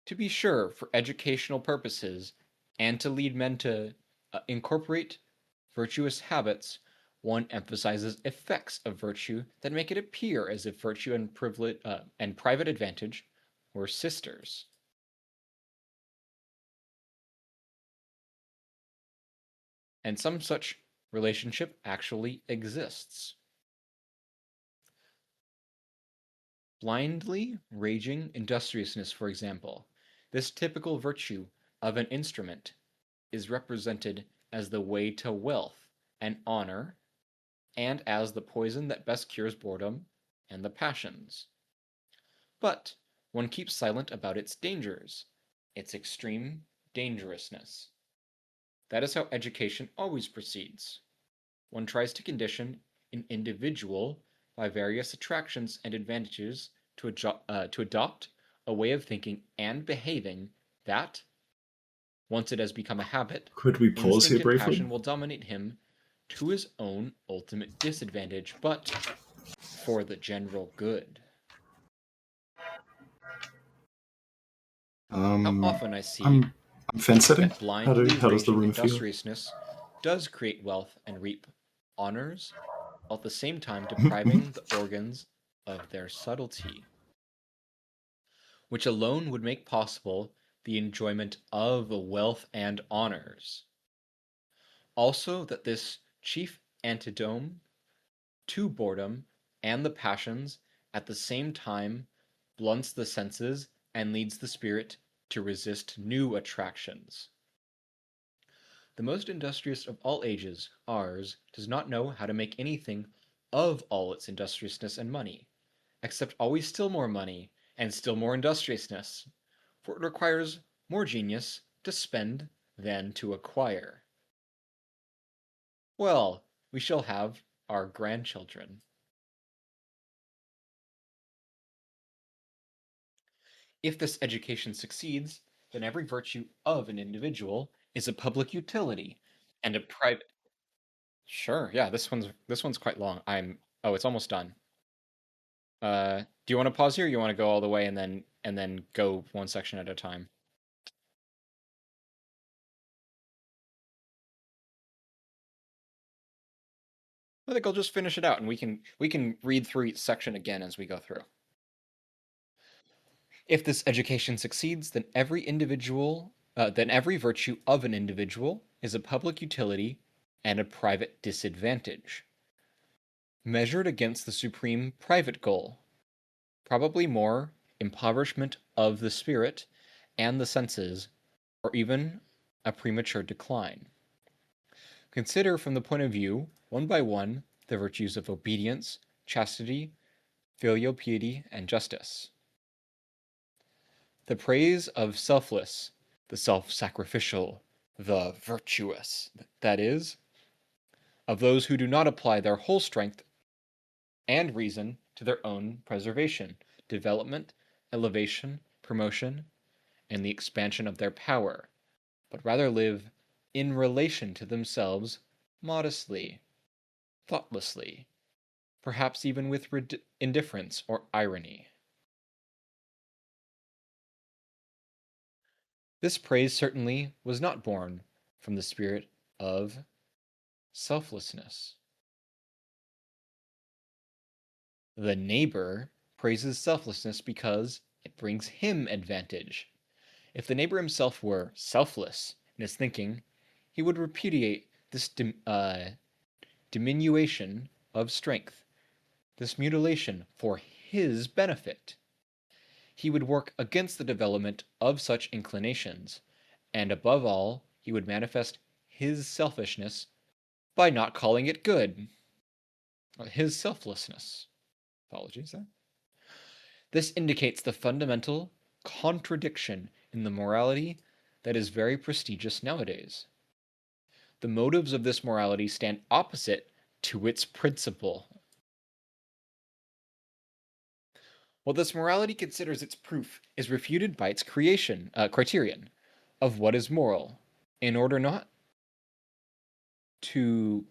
To be sure, for educational purposes and to lead men to incorporate virtuous habits, one emphasizes effects of virtue that make it appear as if virtue and privilege and private advantage were sisters. and some such relationship actually exists. Blindly raging industriousness, for example, this typical virtue of an instrument is represented as the way to wealth and honor, and as the poison that best cures boredom and the passions. But one keeps silent about its dangers, its extreme dangerousness. That is how education always proceeds. One tries to condition an individual by various attractions and advantages to adopt a way of thinking and behaving that, once it has become a habit, Could we pause instinct here and briefly? passion will dominate him to his own ultimate disadvantage, but for the general good. How often I see I'm fence sitting. that blindly How does the raging room feel? industriousness does create wealth and reap honors, while at the same time depriving the organs of their subtlety, which alone would make possible the enjoyment of wealth and honors. Also, that this chief antidote to boredom and the passions at the same time blunts the senses and leads the spirit to resist new attractions. The most industrious of all ages, ours, does not know how to make anything of all its industriousness and money, except always still more money and still more industriousness, for it requires more genius to spend than to acquire. Well, we shall have our grandchildren. If this education succeeds, then every virtue of an individual is a public utility and a private. Sure, yeah, this one's quite long. It's almost done. Do you want to pause here? Or you want to go all the way and then go one section at a time? I think I'll just finish it out, and we can read through each section again as we go through. If this education succeeds, then every virtue of an individual is a public utility and a private disadvantage, measured against the supreme private goal, probably more impoverishment of the spirit and the senses, or even a premature decline. Consider from the point of view, one by one, the virtues of obedience, chastity, filial piety, and justice. The praise of selfless, the self-sacrificial, the virtuous, that is, of those who do not apply their whole strength and reason to their own preservation, development, elevation, promotion, and the expansion of their power, but rather live in relation to themselves modestly, thoughtlessly, perhaps even with indifference or irony. This praise certainly was not born from the spirit of selflessness. The neighbor praises selflessness because it brings him advantage. If the neighbor himself were selfless in his thinking, he would repudiate this diminution of strength, this mutilation for his benefit. He would work against the development of such inclinations, and above all, he would manifest his selfishness by not calling it good. His selflessness. Apologies there. This indicates the fundamental contradiction in the morality that is very prestigious nowadays. The motives of this morality stand opposite to its principle. What this morality considers its proof is refuted by its criterion of what is moral, in order not to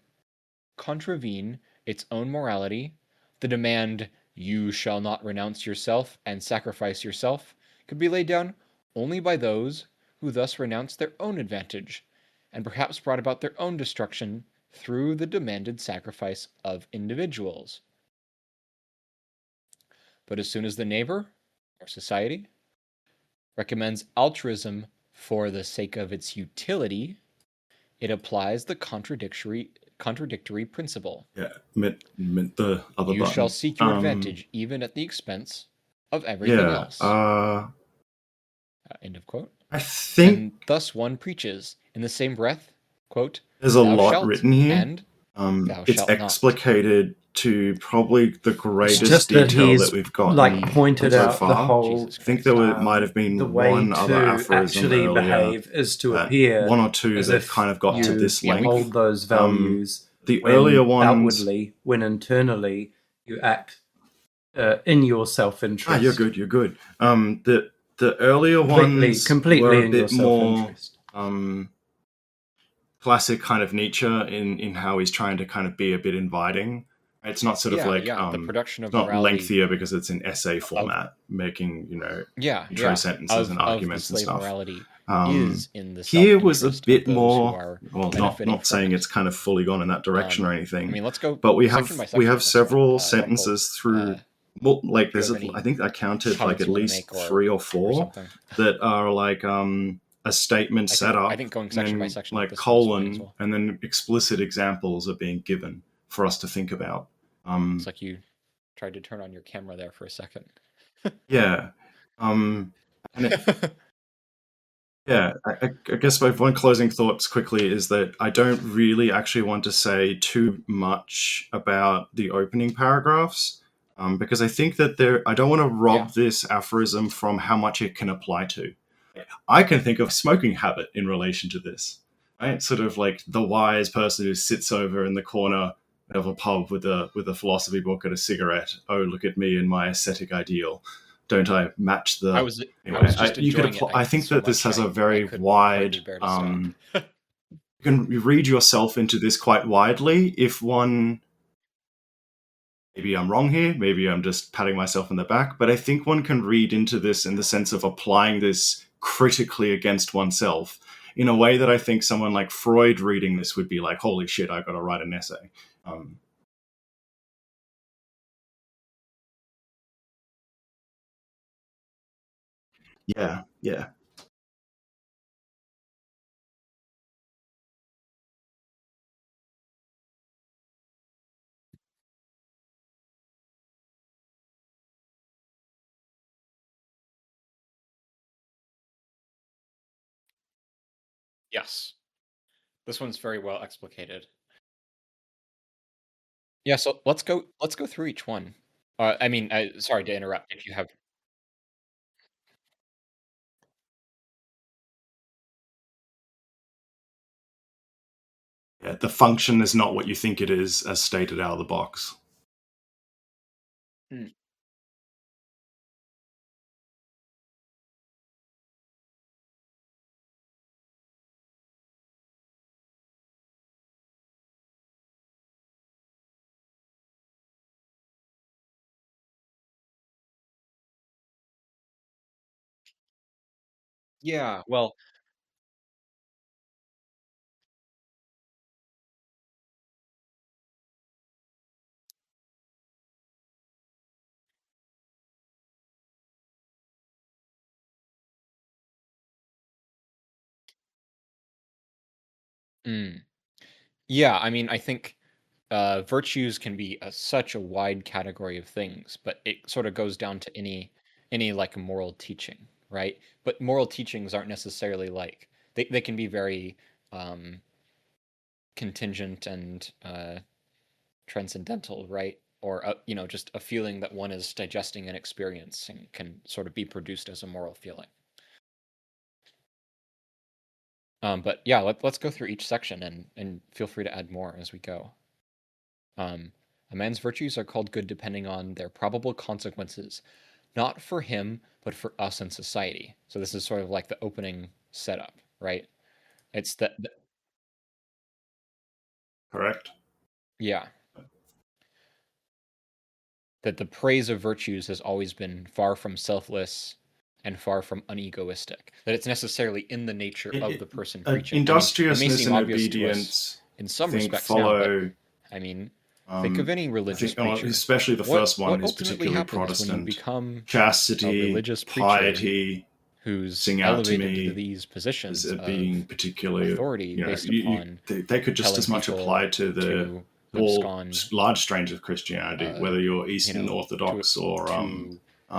contravene its own morality. The demand, "You shall not renounce yourself and sacrifice yourself," could be laid down only by those who thus renounced their own advantage, and perhaps brought about their own destruction through the demanded sacrifice of individuals. But as soon as the neighbor, or society, recommends altruism for the sake of its utility, It applies the contradictory principle. Yeah, meant the other You button. shall seek your advantage even at the expense of everything else. End of quote. I think And thus one preaches in the same breath, quote, there's a "Thou lot shalt," written here. and "Thou It's shalt not." explicated to probably the greatest just that detail he's that we've gotten like pointed so out the far. whole. Jesus I think Christ. there might have been The way one other to aphorism actually earlier, behave is to that appear one or two as that if kind of got to you this length. hold those values The when earlier ones, outwardly, when internally you act in your self-interest. you're good. You're good. The earlier ones completely were a in bit your more self-interest. classic kind of Nietzsche in how he's trying to kind of be a bit inviting. It's not sort of like the production of not morality lengthier because it's in essay format, making intro sentences and arguments of the and slave stuff. morality is in the Here was a self-interest bit of those more, who are well, benefiting not from saying it. it's kind of fully gone in that direction or anything. I mean, let's go. But we section by have section. several Runkle, sentences through. Well, like there's any I think I counted like comments at you wanna least make or- 3 or or 4 something. that are like a statement set up. I think going section by section like with this one is fine colon, as well. and then explicit examples are being given for us to think about. It's like you tried to turn on your camera there for a second. Yeah. Yeah, I guess my one closing thoughts quickly is that I don't really actually want to say too much about the opening paragraphs, because I think that I don't want to rob this aphorism from how much it can apply to. I can think of smoking habit in relation to this, right? Sort of like the wise person who sits over in the corner of a pub with a philosophy book and a cigarette. Oh, look at me and my ascetic ideal. Don't I match the? I was just enjoying it. I think so that this much, has a I very couldn't wide. hardly bear to stop. You can read yourself into this quite widely if one. Maybe I'm wrong here. Maybe I'm just patting myself on the back. But I think one can read into this in the sense of applying this critically against oneself in a way that I think someone like Freud reading this would be like, holy shit, I've got to write an essay. Yeah. Yes, this one's very well explicated. Yeah, so let's go through each one. I mean, sorry to interrupt if you have. Yeah, the function is not what you think it is, as stated out of the box. Hmm. Yeah, well, yeah, I mean, I think virtues can be such a wide category of things, but it sort of goes down to any like moral teaching, right? But moral teachings aren't necessarily like they can be very contingent and transcendental, right? Or just a feeling that one is digesting and experiencing can sort of be produced as a moral feeling. But yeah, let's go through each section and feel free to add more as we go. A man's virtues are called good depending on their probable consequences, not for him, but for us and society. So this is sort of like the opening setup, right? It's Correct. Yeah. That the praise of virtues has always been far from selfless and far from unegoistic. That it's necessarily in the nature of the person preaching. Industriousness and obedience in some respects follow. Now, but I mean, think of any religious preacher. Especially the first one is particularly happens Protestant. when you become Chastity, a religious preacher, piety, who's sing out to elevated to me these as positions it of being particularly, authority based upon they could just telling as much people apply to to all abscond, large strains of Christianity, whether you're Eastern to Orthodox or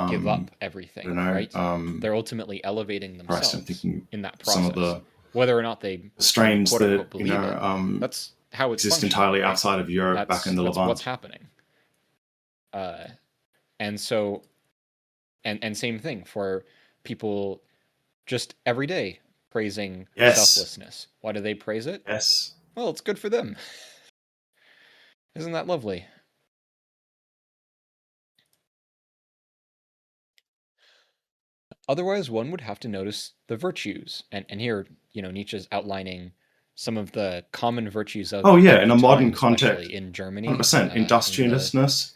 give up I everything, don't know. right? They're ultimately elevating Christ, I'm themselves thinking in that some of process, the whether or not they strains quote that unquote believe it. That's how it's exist functioning, entirely right? outside of Europe, back in the That's what's Levant. happening. And so, and same thing for people just every day praising Yes. selflessness. Why do they praise it? Yes. Well, it's good for them. Isn't that lovely? Otherwise, one would have to notice the virtues. And here, Nietzsche's outlining some of the common virtues of in the a modern time, context, especially in Germany, 100% industriousness,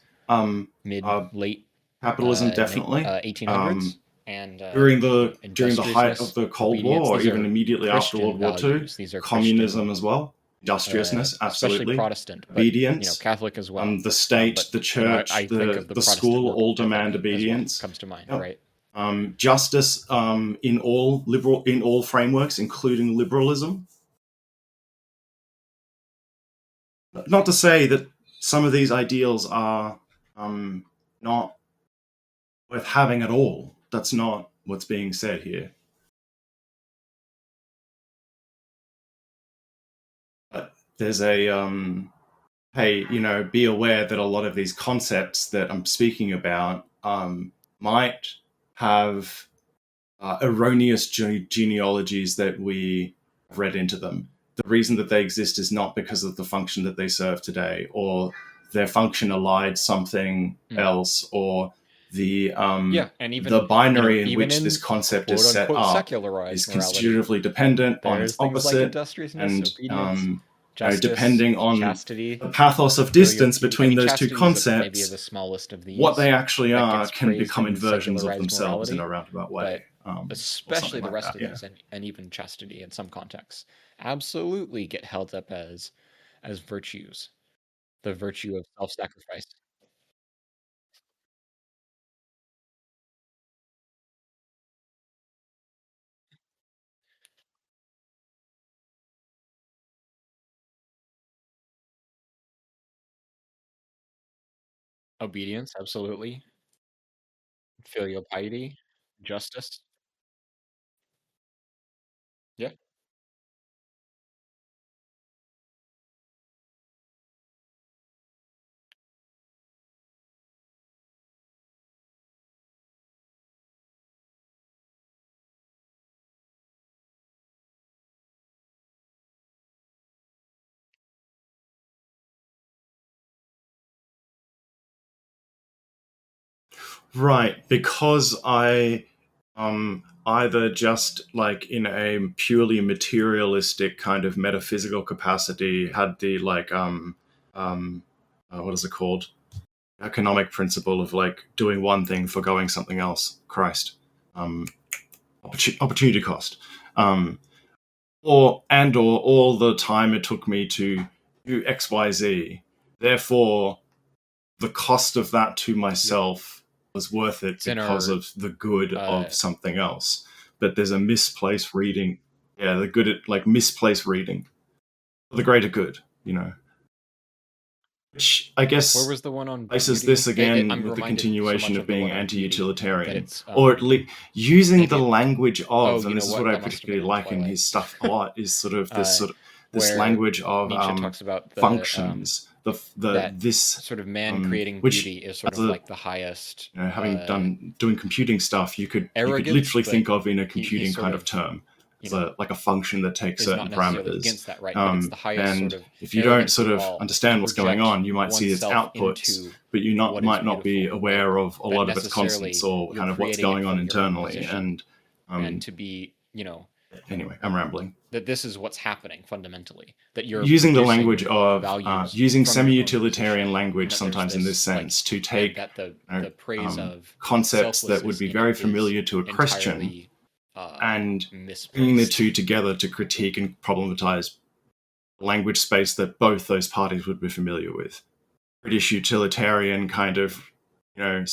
late capitalism, definitely. 1800s, and During the height of industriousness, the Cold obedience. War, or These even are immediately after Christian World War II, values. These are communism Christian, as well, industriousness, especially absolutely, Protestant, but obedience, Catholic as well. the state, But, the church, I think of the Protestant school, work all ethic demand as well obedience. comes to mind, Yep. right? Justice in all frameworks, including liberalism. Not to say that some of these ideals are not worth having at all. That's not what's being said here. But there's a hey, be aware that a lot of these concepts that I'm speaking about might have erroneous genealogies that we have read into them. The reason that they exist is not because of the function that they serve today, or their function allied something else, or the and even the binary in even which this concept is quote set unquote up secularized is morality, constitutively dependent on there's its things like opposite, industriousness, and obedience, justice, depending on chastity, the pathos of distance between those two concepts, maybe the smallest of these. what they actually that are gets can praised become in inversions of secularized themselves in morality, a roundabout way. but especially the like rest that, of these, and even chastity in some contexts, absolutely get held up as virtues. The virtue of self-sacrifice. Obedience, absolutely. Filial piety, justice. Yeah. Right, because I either just like in a purely materialistic kind of metaphysical capacity had the what is it called, economic principle of like doing one thing for going something else. Christ, opportunity cost, or all the time it took me to do XYZ. Therefore, the cost of that to myself was worth it because of the good of something else. But there's a misplaced reading. Yeah, the good at like misplaced reading. The greater good, Which I guess Where was the one on places beauty? this again I'm with the reminded so continuation much of the being one on beauty anti-utilitarian, that it's, or at least using the maybe language of, you and know this is what, what I that must have particularly been in like in Twilight. his stuff a lot, is sort of this where language of Nietzsche talks about the functions, that this sort of man creating which beauty is sort of like the highest having doing computing stuff, you could arrogance, literally but think of in a he computing sort kind of of, term. It's like a function that takes is certain not necessarily parameters. against that, right? But it's the highest And sort of if you don't arrogance sort of of all, understand to what's going project on, you might see its oneself outputs, into but you what is might not be beautiful, aware right? of a That lot of its constants or necessarily kind of what's you're going on creating it from your own internally. position, And and to be, anyway, I'm rambling. that this is what's happening fundamentally, that you're Using the producing language of values using from your own semi-utilitarian position, language and that sometimes in this sense to take that the praise of concepts that would selflessness be in very it is familiar to a Christian entirely and bringing the misplaced. two together to critique and problematize the language space that both those parties would be familiar with. British utilitarian kind of, yeah.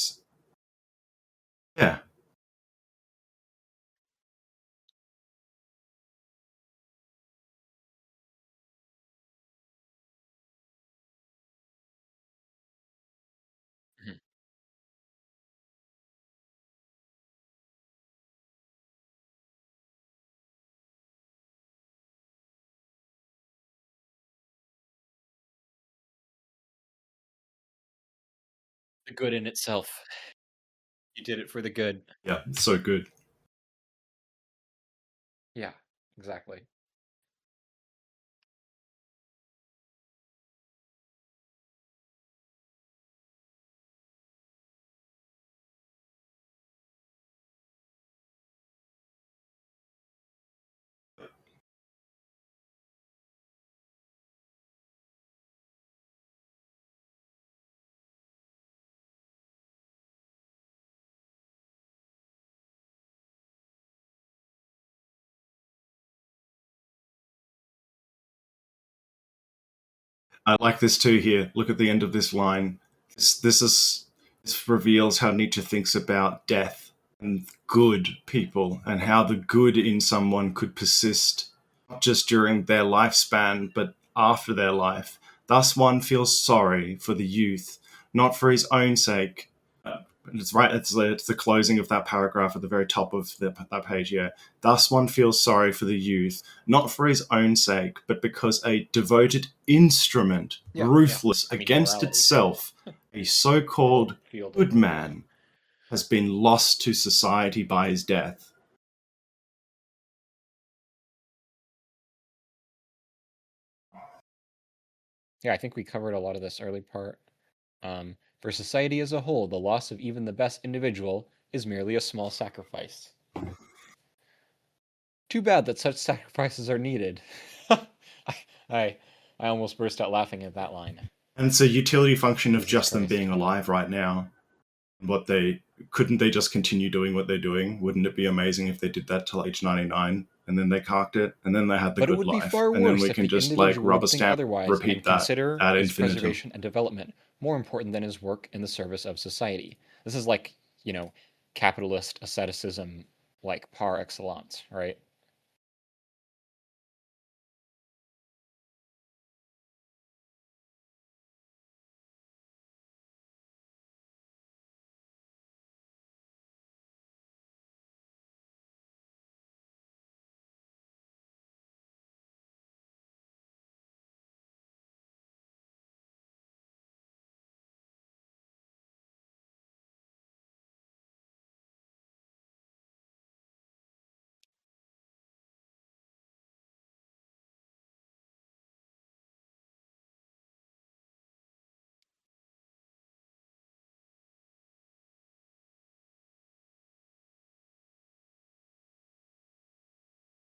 The good in itself. You did it for the good. Yeah, so good. Yeah, exactly. I like this too here. Look at the end of this line. This reveals how Nietzsche thinks about death and good people and how the good in someone could persist not just during their lifespan but after their life. Thus one feels sorry for the youth, not for his own sake. It's right. It's the closing of that paragraph at the very top of that page here. Thus, one feels sorry for the youth, not for his own sake, but because a devoted instrument, Yeah, ruthless I mean, against morality. itself, a so-called Field good of- man, has been lost to society by his death. Yeah, I think we covered a lot of this early part. For society as a whole, the loss of even the best individual is merely a small sacrifice. Too bad that such sacrifices are needed. I, I almost burst out laughing at that line. And it's a utility function of Jesus just them Christ. being alive right now. What they couldn't they just continue doing what they're doing? Wouldn't it be amazing if they did that till age 99 and then they carked it and then they had the But it good would be life far and then worse we if can the just like individual rubber would think stamp otherwise repeat and that consider ad his infinitum. preservation and development more important than his work in the service of society. This is like, capitalist asceticism, like par excellence, right?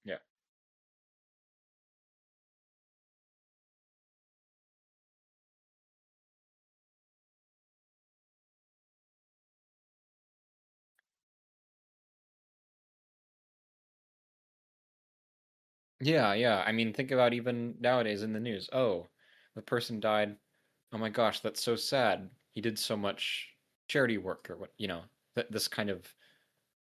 Yeah. Yeah, yeah. I mean, think about even nowadays in the news. Oh, the person died. Oh my gosh, that's so sad. He did so much charity work or what, this kind of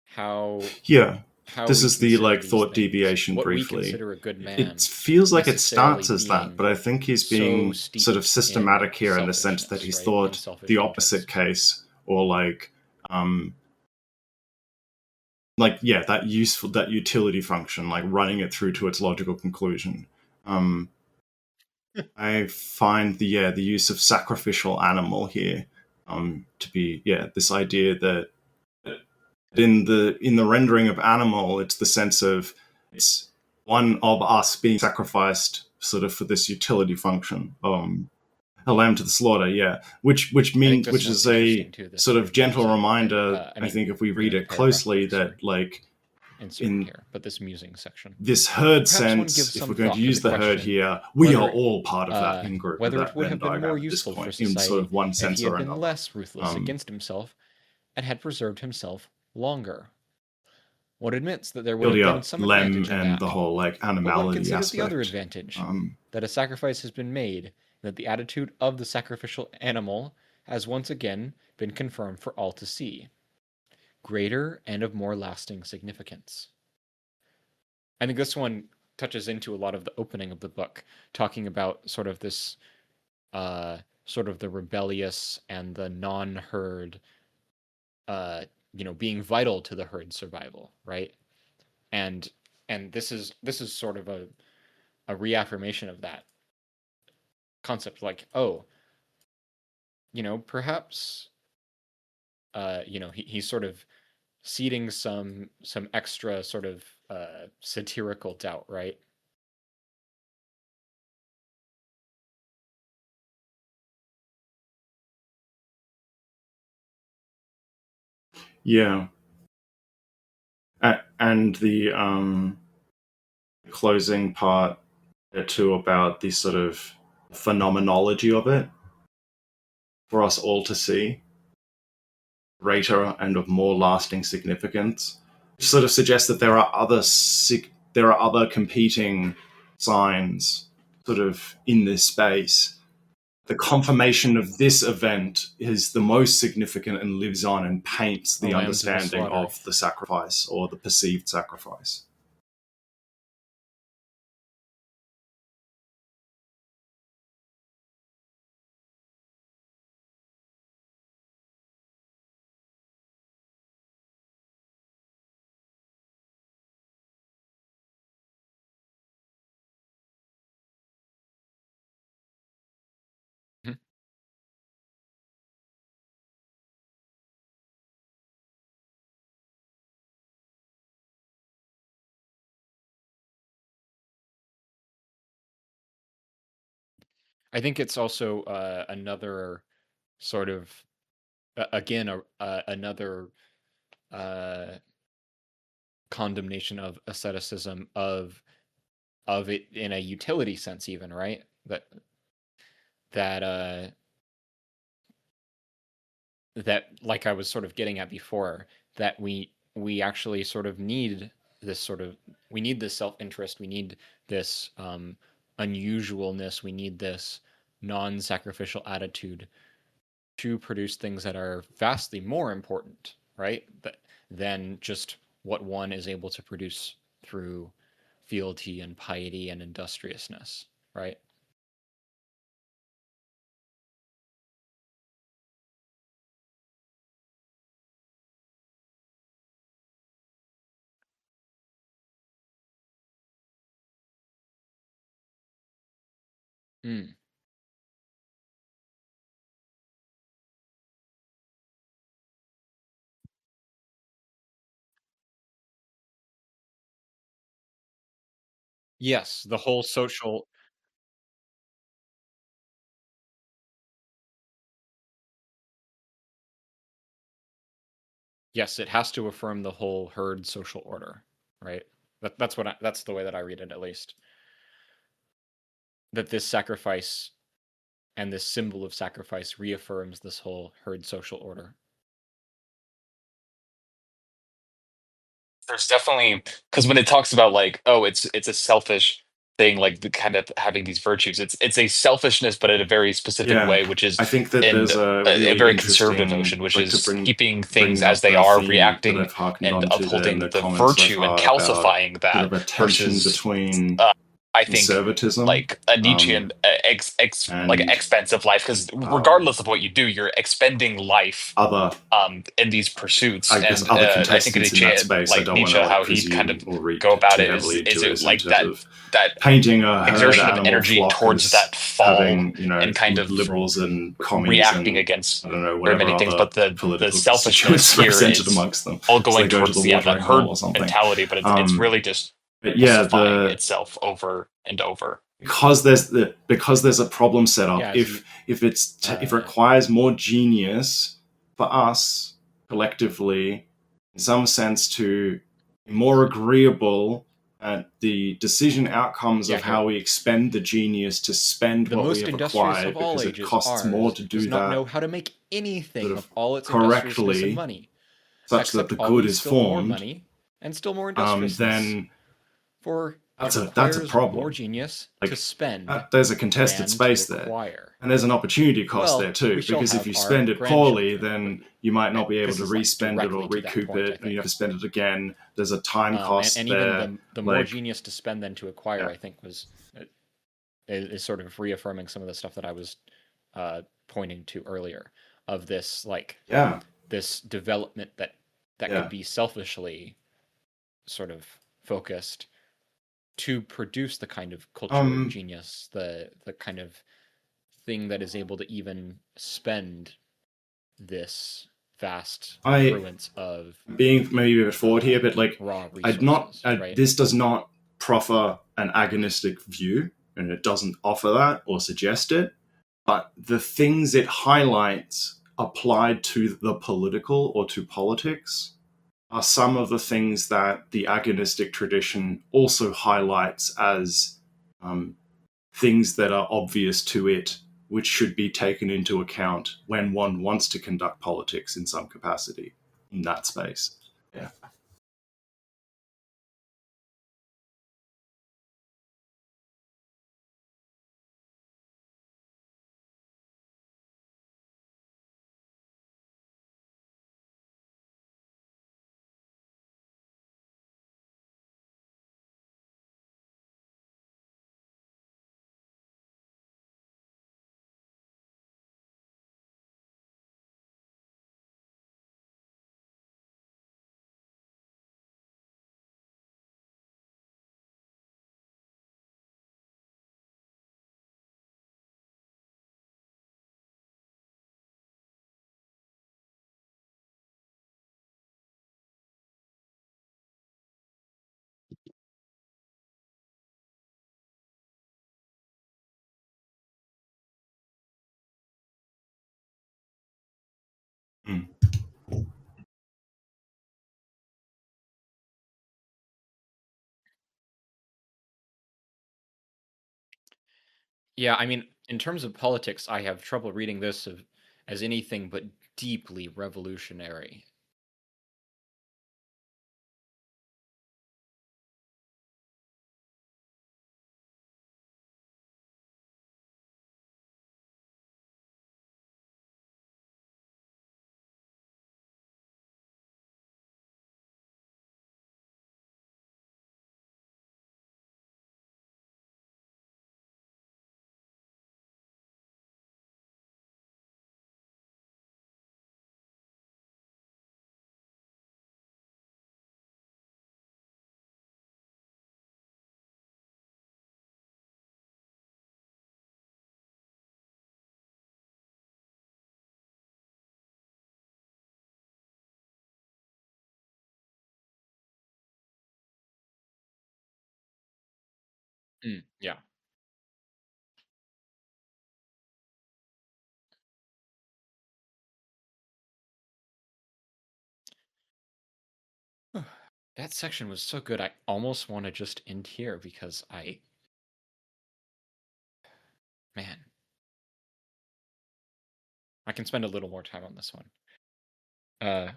how Yeah, how this we is the consider like these thought things. deviation What we briefly. consider a good It man feels like it necessarily starts as that, being but I think he's so being sort of steeped in systematic here in the sense that selfishness, he's right? In thought selfish the opposite interest. case, or yeah, that utility function, like running it through to its logical conclusion. I find the use of sacrificial animal here to be this idea that in the rendering of animal, it's the sense of it's one of us being sacrificed sort of for this utility function. A lamb to the slaughter, yeah. Which I think means this which one's is a interesting too, this sort sort of of gentle musing, right? reminder, I I mean, think if we we read have a it paragraph closely, that insert like inserted in here, but this musing section. this herd Perhaps one gives sense, if some we're going to thought to the use the herd question here, we are whether all part of that in group, of whether it that would Venn have been more diagram at this useful for point, in sort society of one if sense he or had been another. less ruthless against himself and had preserved himself longer. One admits that there would have been some Lem advantage in and the that, whole like but one animality considers the other aspect. advantage, that a sacrifice has been made, and that the attitude of the sacrificial animal has once again been confirmed for all to see, greater and of more lasting significance. I think this one touches into a lot of the opening of the book, talking about sort of this, sort of the rebellious and the non-herd, being vital to the herd survival, right? And this is sort of a reaffirmation of that concept, like, oh, perhaps he's sort of seeding some extra sort of satirical doubt, right? Yeah. And the closing part there too about the sort of phenomenology of it for us all to see, greater and of more lasting significance, which sort of suggests that there are other competing signs sort of in this space. The confirmation of this event is the most significant and lives on and paints the lamb to the understanding slaughter. of the sacrifice or the perceived sacrifice. Mhm. I think it's also another sort of again another uh, condemnation of asceticism of it in a utility sense, even, right? That that like I was sort of getting at before, that we actually sort of need this sort of we need this self-interest, we need this unusualness, we need this non-sacrificial attitude to produce things that are vastly more important, right? Than just what one is able to produce through fealty and piety and industriousness, right? Mm. Yes, the whole social. Yes, it has to affirm the whole herd social order, right? That's the way that I read it, at least. That this sacrifice and this symbol of sacrifice reaffirms this whole herd social order. There's definitely, because when it talks about like, oh, it's a selfish thing, like the kind of having these virtues, it's a selfishness, but in a very specific Yeah, way, which is I think that in there's a a really very conservative interesting, notion, which like to is keeping bring things as up they a are, theme that reacting I've hearkened and onto there in upholding the the comments so virtue and far about calcifying sort that of a tension versus between I think conservatism like a um, Nietzschean like and expensive life, because regardless of what you do, you're expending life other, in these pursuits. I guess, And other I think contestants in Nietzsche, that space. I like don't want Nietzsche, to like how he'd kind of presume or read go about too it heavily is into it this in like terms that of that painting a herd exertion of animal energy flock towards as that fall having, you know, and kind of liberals and commies reacting and against I don't know, very whatever many things. other But the political selfishness constituents here represented is amongst them all as they going go to the towards that watering hole herd or something. mentality, but it's really just But yeah, justifying itself over and over. because there's a problem set up. Yeah, If it requires more genius for us collectively, in some sense, to be more agreeable at the decision outcomes yeah, of here. how we expend the genius to spend The what we most have industrious acquired, of all because it ages, costs more ours, to does do not know that how to make anything sort of of all its industriousness and correctly, money, such that except the good always is still more formed. money and still more industriousness. Then For it that's a requires more problem. genius to Like spend there's a contested than to space there, acquire. and there's an opportunity cost there Well, too. we shall Because if have you our spend it poorly, grandchildren, then you might not be able this to is like respend it or directly to that recoup point, I it, and you have think. to spend it again. There's a time cost And even there. the more Like, genius to spend than to acquire, yeah, I think is sort of reaffirming some of the stuff that I was pointing to earlier, of this like yeah, this development that could yeah. be selfishly sort of focused to produce the kind of culture Um, genius, the kind of thing that is able to even spend this vast I affluence of being maybe a bit forward here, but like raw I'd not. resources, right? This does not proffer an agonistic view, and it doesn't offer that or suggest it. But the things it highlights applied to the political or to politics are some of the things that the agonistic tradition also highlights as things that are obvious to it, which should be taken into account when one wants to conduct politics in some capacity in that space. Yeah. Mm. Yeah, I mean, in terms of politics, I have trouble reading this as anything but deeply revolutionary. Yeah. That section was so good. I almost want to just end here because man, I can spend a little more time on this one. Uh,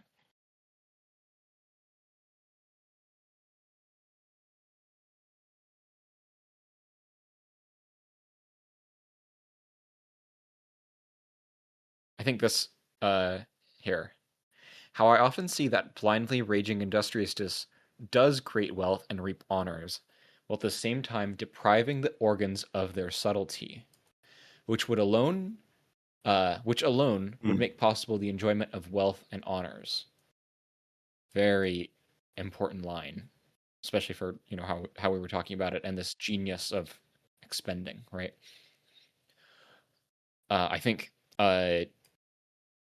I think this, here. How I often see that blindly raging industriousness does create wealth and reap honors, while at the same time depriving the organs of their subtlety, which would alone which alone would Mm. make possible the enjoyment of wealth and honors. Very important line, especially for how we were talking about it and this genius of expending, right? I think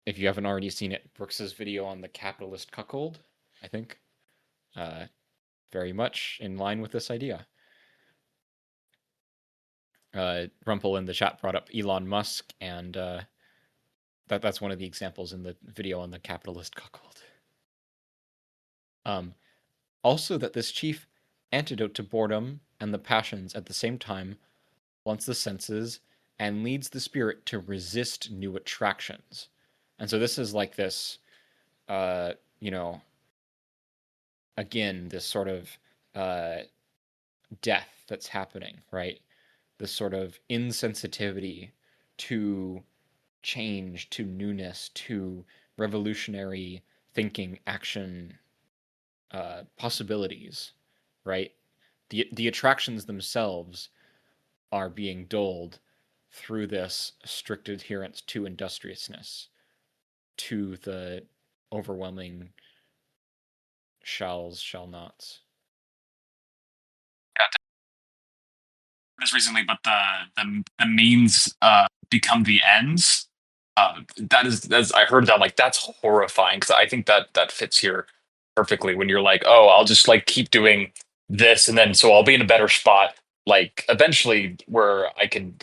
if you haven't already seen it, Brooks's video on the capitalist cuckold, I think, uh, very much in line with this idea. Rumpel in the chat brought up Elon Musk, and that's one of the examples in the video on the capitalist cuckold. Also, that this chief antidote to boredom and the passions at the same time blunts the senses and leads the spirit to resist new attractions. And so this is like this, uh, you know, again, this sort of uh, death that's happening, right? This sort of insensitivity to change, to newness, to revolutionary thinking, action, possibilities, right? The attractions themselves are being dulled through this strict adherence to industriousness, to the overwhelming shalls, shall nots. This recently, but the means become the ends. That's I heard that, like, that's horrifying, because I think that that fits here perfectly. When you're like, oh, I'll just like keep doing this, and then so I'll be in a better spot, like eventually, where I can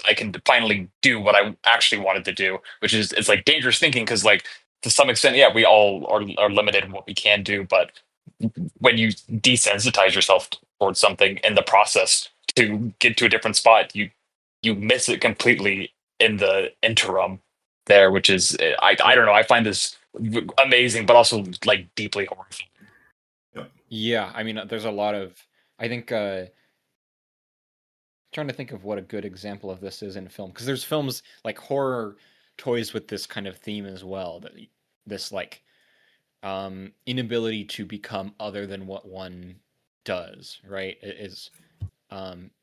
finally do what I actually wanted to do, which is, it's like dangerous thinking, because like to some extent, yeah, we all are limited in what we can do, but when you desensitize yourself towards something in the process to get to a different spot, you miss it completely in the interim there, which is, I don't know. I find this amazing, but also like deeply horrifying. Yeah, I mean, there's a lot of. I think trying to think of what a good example of this is in film, because there's films like horror toys with this kind of theme as well. That this like inability to become other than what one does, right? Is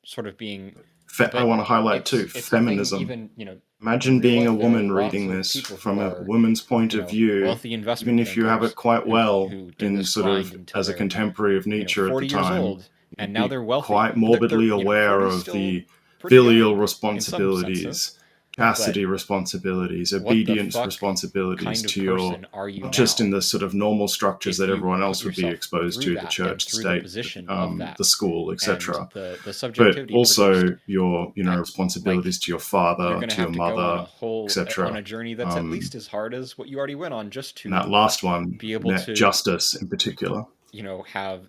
sort of being. I But want to highlight too it's a thing feminism. even in Imagine real being a life. There are woman lots reading of this people who from a are woman's point of view, wealthy investment even if you have it bankers quite well who did in this sort grind of until as a they're contemporary of Nietzsche at the 40 years time, old, and you'd now be they're wealthy. quite But morbidly aware 40 is of still the pretty filial young in some senses. responsibilities, But chastity responsibilities, what the obedience fuck responsibilities kind of to your, person are you not just in now the sort of normal structures if that you everyone put else would be yourself exposed through to, the that and church, the through the state, position of that? the school, And etc. the But subjectivity produced, also your, I responsibilities like to your you're father, going to to your have to go on a mother, whole on etc. a journey that's at least as hard as what you already went on, just And that to last one, be able to justice in particular. have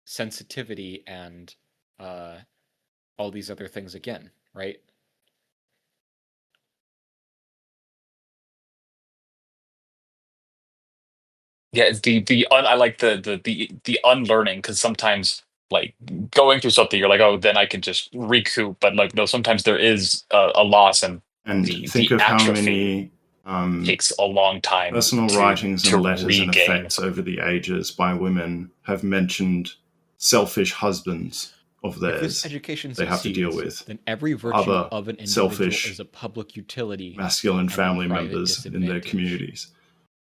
sensitivity and uh all these other things again, right? Yeah, it's I like the unlearning, because sometimes like going through something, you're like, oh, then I can just recoup, but like no, sometimes there is a loss, and And think the of how atrophy many takes a long time personal to writings and letters and regain. effects over the ages by women have mentioned selfish husbands of If this theirs education they have to deal succeeds, with, then every virtue other of an individual is selfish a public utility masculine and a family private members in their disadvantage. communities.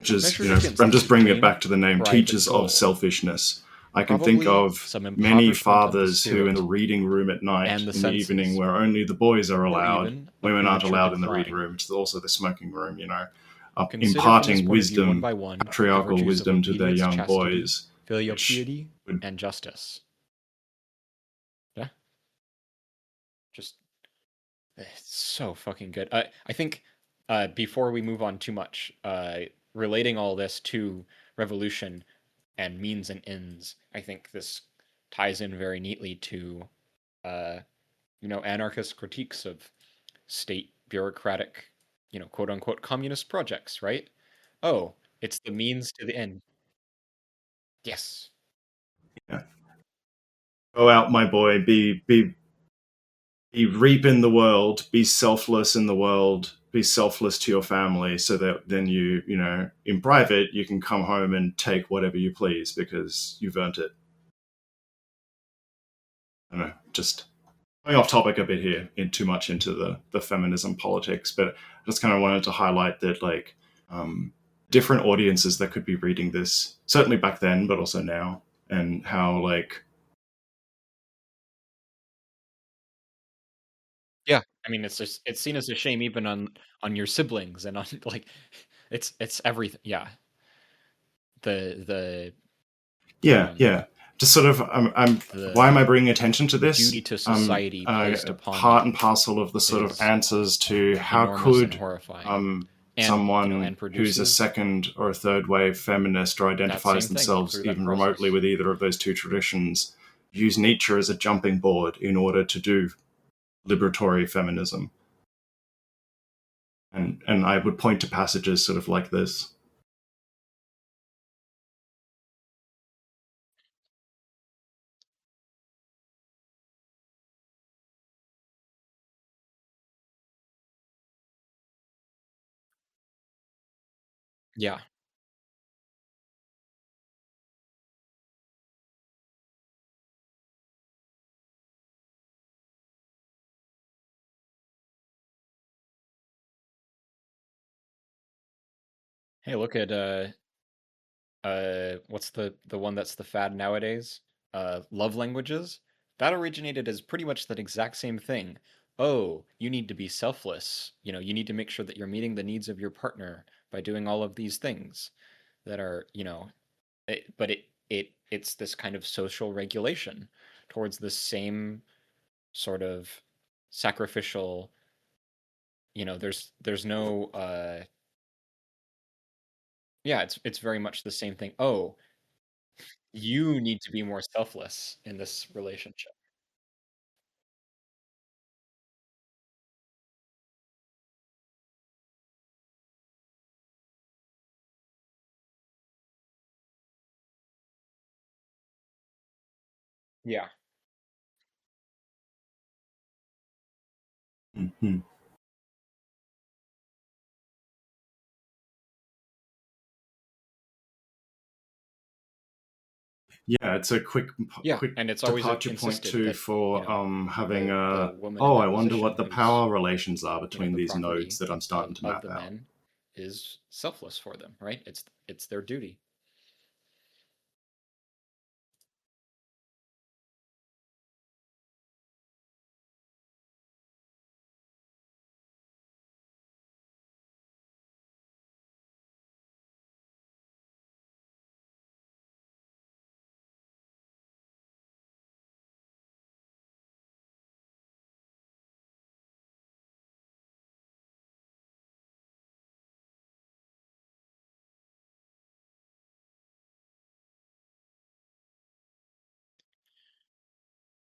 Which is, Measured against I'm the just bringing it supreme back to the name, private teachers of goal, selfishness. I can think probably of some many impoverishment of the fathers who, in the spirit reading room at night, and the in the evening, senses, where only the boys are or allowed, even a women aren't premature allowed in the reading decline. room, it's also the smoking room, Consider from this imparting point of view, one wisdom, by one, the patriarchal virtues of wisdom to their obedience, young chastity, boys, filial which piety, would, and justice. Yeah, just it's so fucking good. I think before we move on too much, relating all this to revolution and means and ends, I think this ties in very neatly to uh, anarchist critiques of state bureaucratic, quote unquote communist projects, right? Oh, it's the means to the end. Yes. yeah. Go out, my boy, be reap in the world, be selfless in the world, be selfless to your family, so that then in private, you can come home and take whatever you please because you've earned it. I don't know, just going off topic a bit here, in too much into the feminism politics, but I just kind of wanted to highlight that, like, different audiences that could be reading this, certainly back then, but also now, and how, like, Yeah. I mean, it's seen as a shame even on your siblings and on like it's everything. Yeah. The yeah, just sort of, why am I the bringing attention to this? duty to society placed upon Part and you parcel of the sort of is answers to how enormous and could horrifying. And someone and who's a produces second or a third wave feminist or that identifies same thing themselves through that even remotely process. with either of those two traditions use Nietzsche as a jumping board in order to do liberatory feminism. And I would point to passages sort of like this. Yeah. Hey, look at what's the one that's the fad nowadays? Love languages. That originated as pretty much that exact same thing. oh, you need to be selfless. You need to make sure that you're meeting the needs of your partner by doing all of these things that are, but it's this kind of social regulation towards the same sort of sacrificial, there's no yeah, it's very much the same thing. Oh, you need to be more selfless in this relationship. Yeah. Mhm. Yeah, it's a Yeah, quick and it's always departure point insisted too that, for having the a, woman in oh, I that wonder position what the who's, power relations are between the these nodes property that I'm starting of to of map the out. men is selfless for them, right? It's their duty.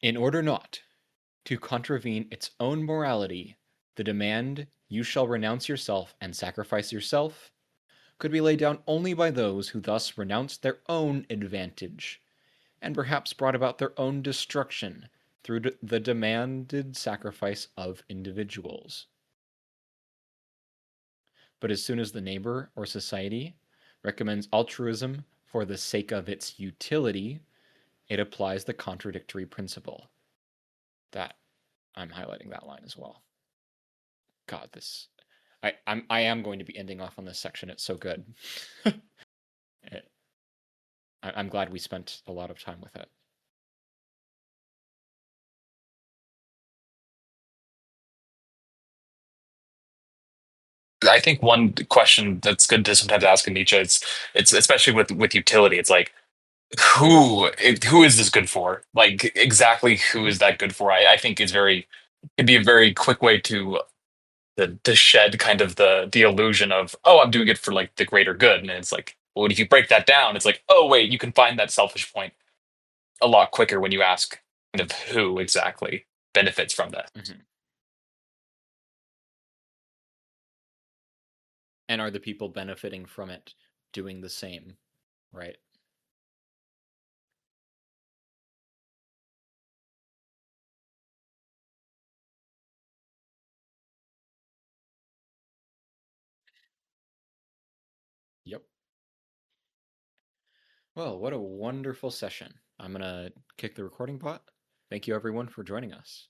In order not to contravene its own morality, the demand, "You shall renounce yourself and sacrifice yourself," could be laid down only by those who thus renounced their own advantage, and perhaps brought about their own destruction through the demanded sacrifice of individuals. But as soon as the neighbor or society recommends altruism for the sake of its utility, it applies the contradictory principle. That I'm highlighting that line as well. God, this I am going to be ending off on this section. It's so good. It, I'm glad we spent a lot of time with it. I think one question that's good to sometimes ask in Nietzsche is it's especially with utility. It's like who is this good for? Like exactly who Mhm. is that good for? I think is very it'd be a very quick way to shed kind of the illusion of oh I'm doing it for like the greater good, and it's like well if you break that down, it's like oh wait you can find that selfish point a lot quicker when you ask kind of who exactly benefits from this. Mhm. And are the people benefiting from it doing the same, right? Yep. Well, what a wonderful session. I'm going to kick the recording bot. Thank you, everyone, for joining us.